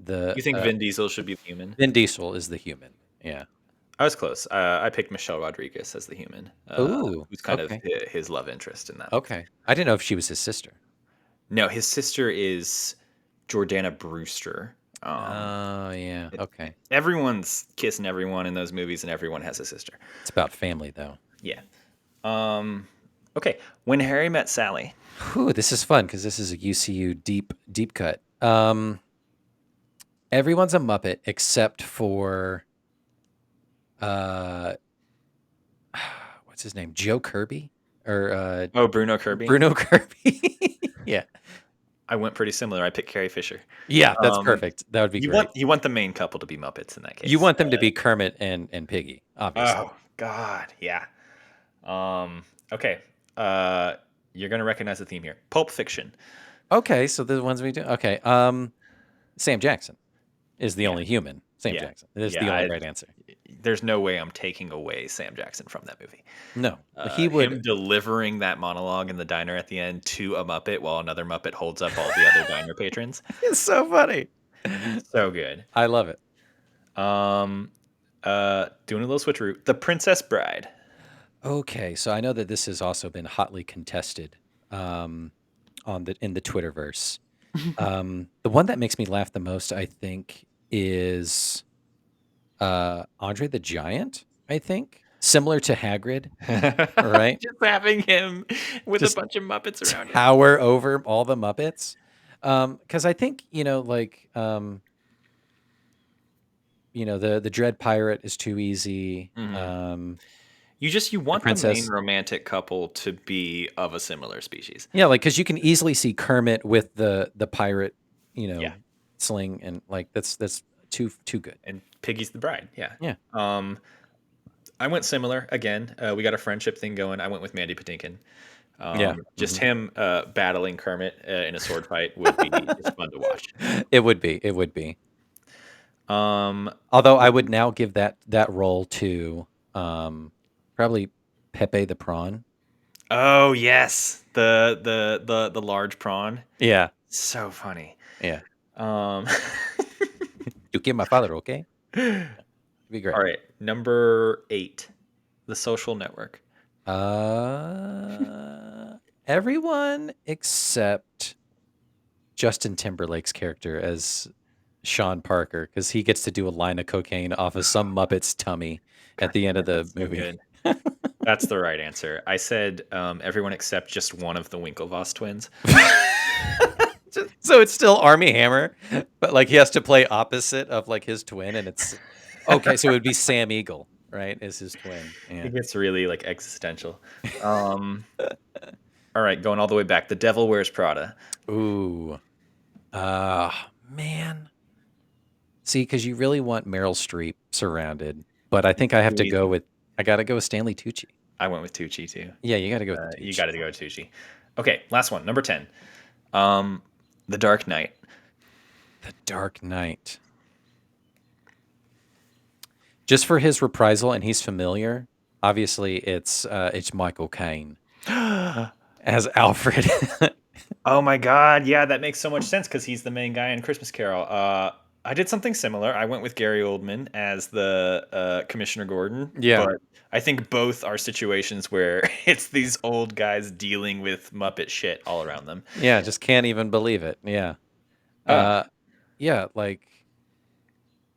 You think Vin Diesel should be the human? Vin Diesel is the human. Yeah. I was close. I picked Michelle Rodriguez as the human. Ooh, who's kind okay. of his love interest in that. Okay. I didn't know if she was his sister. No, his sister is Jordana Brewster. Oh, yeah. Okay. Everyone's kissing everyone in those movies, and everyone has a sister. It's about family, though. Yeah. Okay. When Harry Met Sally. Whew, this is fun because this is a UCU deep cut. Everyone's a Muppet except for what's his name? Joe Kirby or Bruno Kirby. Bruno Kirby. Yeah. I went pretty similar. I picked Carrie Fisher. Yeah, that's perfect. That would be great. You want the main couple to be Muppets in that case. You want them to be Kermit and Piggy, obviously. Oh God, yeah. Okay. You're gonna recognize the theme here. Pulp Fiction. Okay, so the ones we do. Okay. Sam Jackson is the only human. Sam Yeah. Jackson. That's the Yeah, only right answer. there's no way I'm taking away Sam Jackson from that movie. No, he would. Him delivering that monologue in the diner at the end to a Muppet while another Muppet holds up all the other diner patrons. It's so funny. So good. I love it. Doing a little switcheroo. The Princess Bride. Okay, so I know that this has also been hotly contested in the Twitterverse. The one that makes me laugh the most, I think, is Andre the Giant. I think similar to Hagrid, right? Just having him with Just a bunch of Muppets around him. tower over all the Muppets. Because I think the Dread Pirate is too easy. You want the princess. main romantic couple to be of a similar species. Yeah, like because you can easily see Kermit with the pirate, Yeah. sling, and like that's too good. And Piggy's the bride. Yeah. Yeah. I went similar again. We got a friendship thing going. I went with Mandy Patinkin. Yeah. Just him battling Kermit in a sword fight would be just fun to watch. It would be. It would be. Although I would now give that role to probably Pepe the Prawn. Oh yes, the large prawn. Yeah. So funny. Yeah. Um, You give my father, okay? It'd be great. All right, number 8, The Social Network. Everyone except Justin Timberlake's character as Sean Parker, because he gets to do a line of cocaine off of some Muppet's tummy at the end of the movie. Good. That's the right answer. I said everyone except just one of the Winklevoss twins. So it's still Armie Hammer, but like he has to play opposite of like his twin, and it's okay. So it would be Sam Eagle, right? Is his twin? Yeah. It gets really like existential. All right, going all the way back. The Devil Wears Prada. Ooh, man. See, because you really want Meryl Streep surrounded, but I think I have to go with. I got to go with Stanley Tucci. I went with Tucci too. Yeah, you got to go with Tucci. You got to go with Tucci. Okay, last one, number 10. The Dark Knight. The Dark Knight. Just for his reprisal, and he's familiar. Obviously, it's Michael Caine as Alfred. Oh my God, yeah, that makes so much sense because he's the main guy in Christmas Carol. I did something similar. I went with Gary Oldman as the Commissioner Gordon. Yeah. But I think both are situations where it's these old guys dealing with Muppet shit all around them. Yeah, just can't even believe it. Yeah. Yeah, like,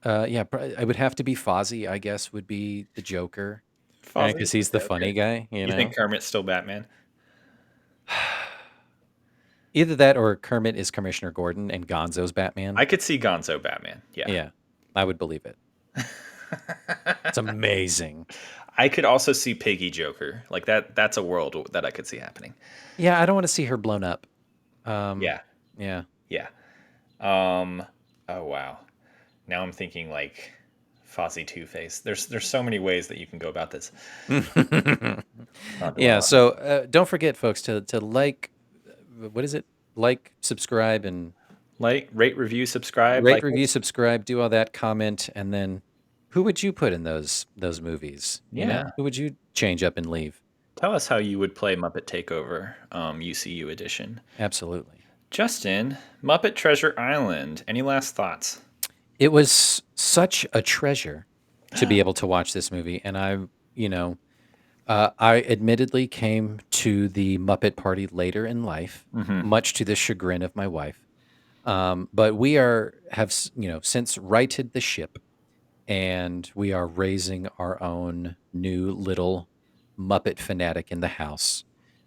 yeah, I would have to be Fozzie, I guess, would be the Joker. Because he's the funny guy, you know? think Kermit's still Batman? Either that or Kermit is Commissioner Gordon and Gonzo's Batman. I could see Gonzo Batman. Yeah. Yeah, I would believe it. It's amazing. I could also see Piggy Joker. Like that's a world that I could see happening. Yeah, I don't want to see her blown up. Yeah. Yeah. Yeah. Oh wow. Now I'm thinking like Fozzie Two-Face. There's so many ways that you can go about this. Yeah, so don't forget, folks, to like, what is it? Like, subscribe, and Like, rate, review, subscribe. rate, like review, us. subscribe, do all that, comment, and then who would you put in those movies? You know? Yeah. Who would you change up and leave? Tell us how you would play Muppet Takeover, UCU edition. Absolutely. Justin, Muppet Treasure Island. Any last thoughts? It was such a treasure to be able to watch this movie, and I admittedly came to the Muppet party later in life, much to the chagrin of my wife. But we have since righted the ship, and we are raising our own new little Muppet fanatic in the house,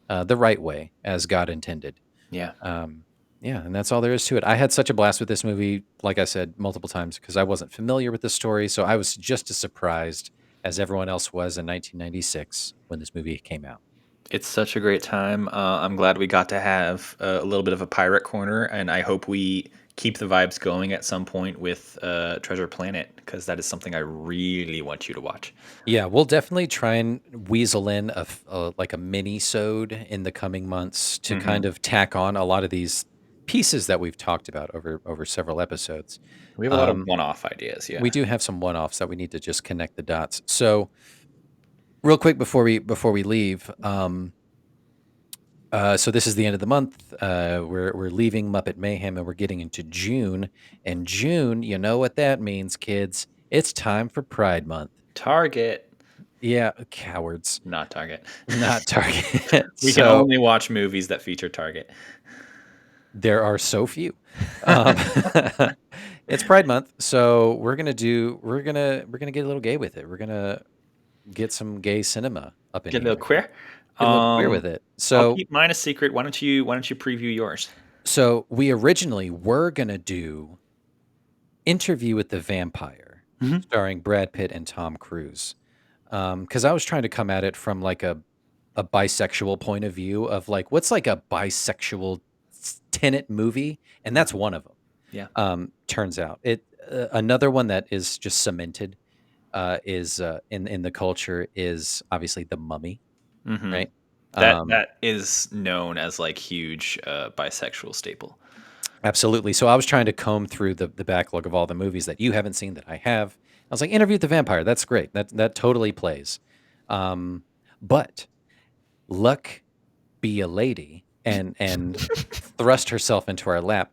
the right way, as God intended. Yeah. Yeah, and that's all there is to it. I had such a blast with this movie, like I said multiple times, because I wasn't familiar with the story, so I was just as surprised as everyone else was in 1996 when this movie came out. It's such a great time. I'm glad we got to have a little bit of a pirate corner, and I hope we keep the vibes going at some point with Treasure Planet, because that is something I really want you to watch. Yeah, we'll definitely try and weasel in like a mini-sode in the coming months to kind of tack on a lot of these pieces that we've talked about over several episodes. We have a lot of one-off ideas. Yeah. We do have some one-offs that we need to just connect the dots. So, real quick before we leave, so this is the end of the month. We're leaving Muppet Mayhem and we're getting into June. And June, you know what that means, kids? It's time for Pride Month. Target. Yeah, cowards. Not Target. Not Target. We can only watch movies that feature Target. There are so few. It's Pride Month, so we're gonna get a little gay with it. We're gonna get some gay cinema up in Get a here. little queer. Get a little queer with it. So I'll keep mine a secret. Why don't you preview yours? So we originally were gonna do Interview with the Vampire, starring Brad Pitt and Tom Cruise, because I was trying to come at it from like a bisexual point of view of like what's like a bisexual tenet movie, and that's one of them. Yeah. Turns out it another one that is just cemented is in the culture is obviously The Mummy, right? That is known as like huge bisexual staple. Absolutely. So I was trying to comb through the backlog of all the movies that you haven't seen that I have. I was like, Interview with the Vampire. That's great. That totally plays. But luck be a lady and thrust herself into our lap.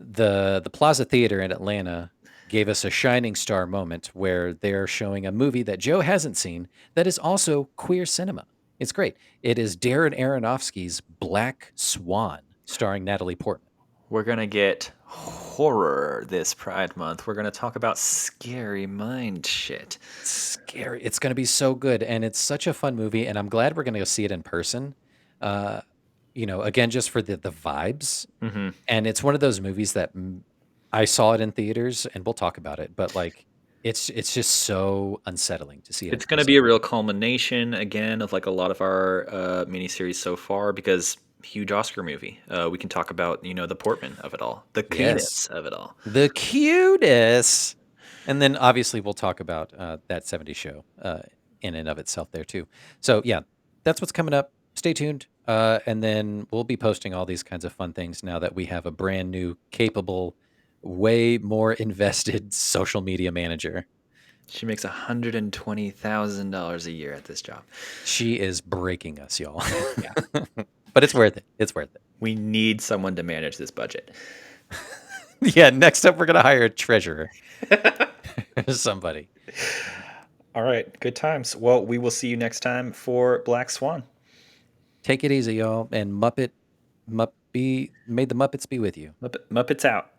The Plaza Theater in Atlanta gave us a shining star moment where they're showing a movie that Joe hasn't seen that is also queer cinema. It's great. It is Darren Aronofsky's Black Swan, starring Natalie Portman. We're going to get horror this Pride Month. We're going to talk about scary mind shit. Scary. It's going to be so good. And it's such a fun movie. And I'm glad we're going to go see it in person. Again, just for the vibes. Mm-hmm. And it's one of those movies that I saw it in theaters, and we'll talk about it. But like, it's just so unsettling to see it. It's going to be a real culmination again of like a lot of our miniseries so far, because huge Oscar movie. We can talk about the Portman of it all, the cuteness of it all, the cutest, and then obviously we'll talk about that '70s show in and of itself there too. So yeah, that's what's coming up. Stay tuned, and then we'll be posting all these kinds of fun things now that we have a brand new, capable, way more invested social media manager. She makes $120,000 a year at this job. She is breaking us, y'all. Yeah. But it's worth it. It's worth it. We need someone to manage this budget. Yeah, next up we're going to hire a treasurer. Somebody. All right, good times. Well, we will see you next time for Black Swan. Take it easy, y'all. And may the Muppets be with you. Muppets out.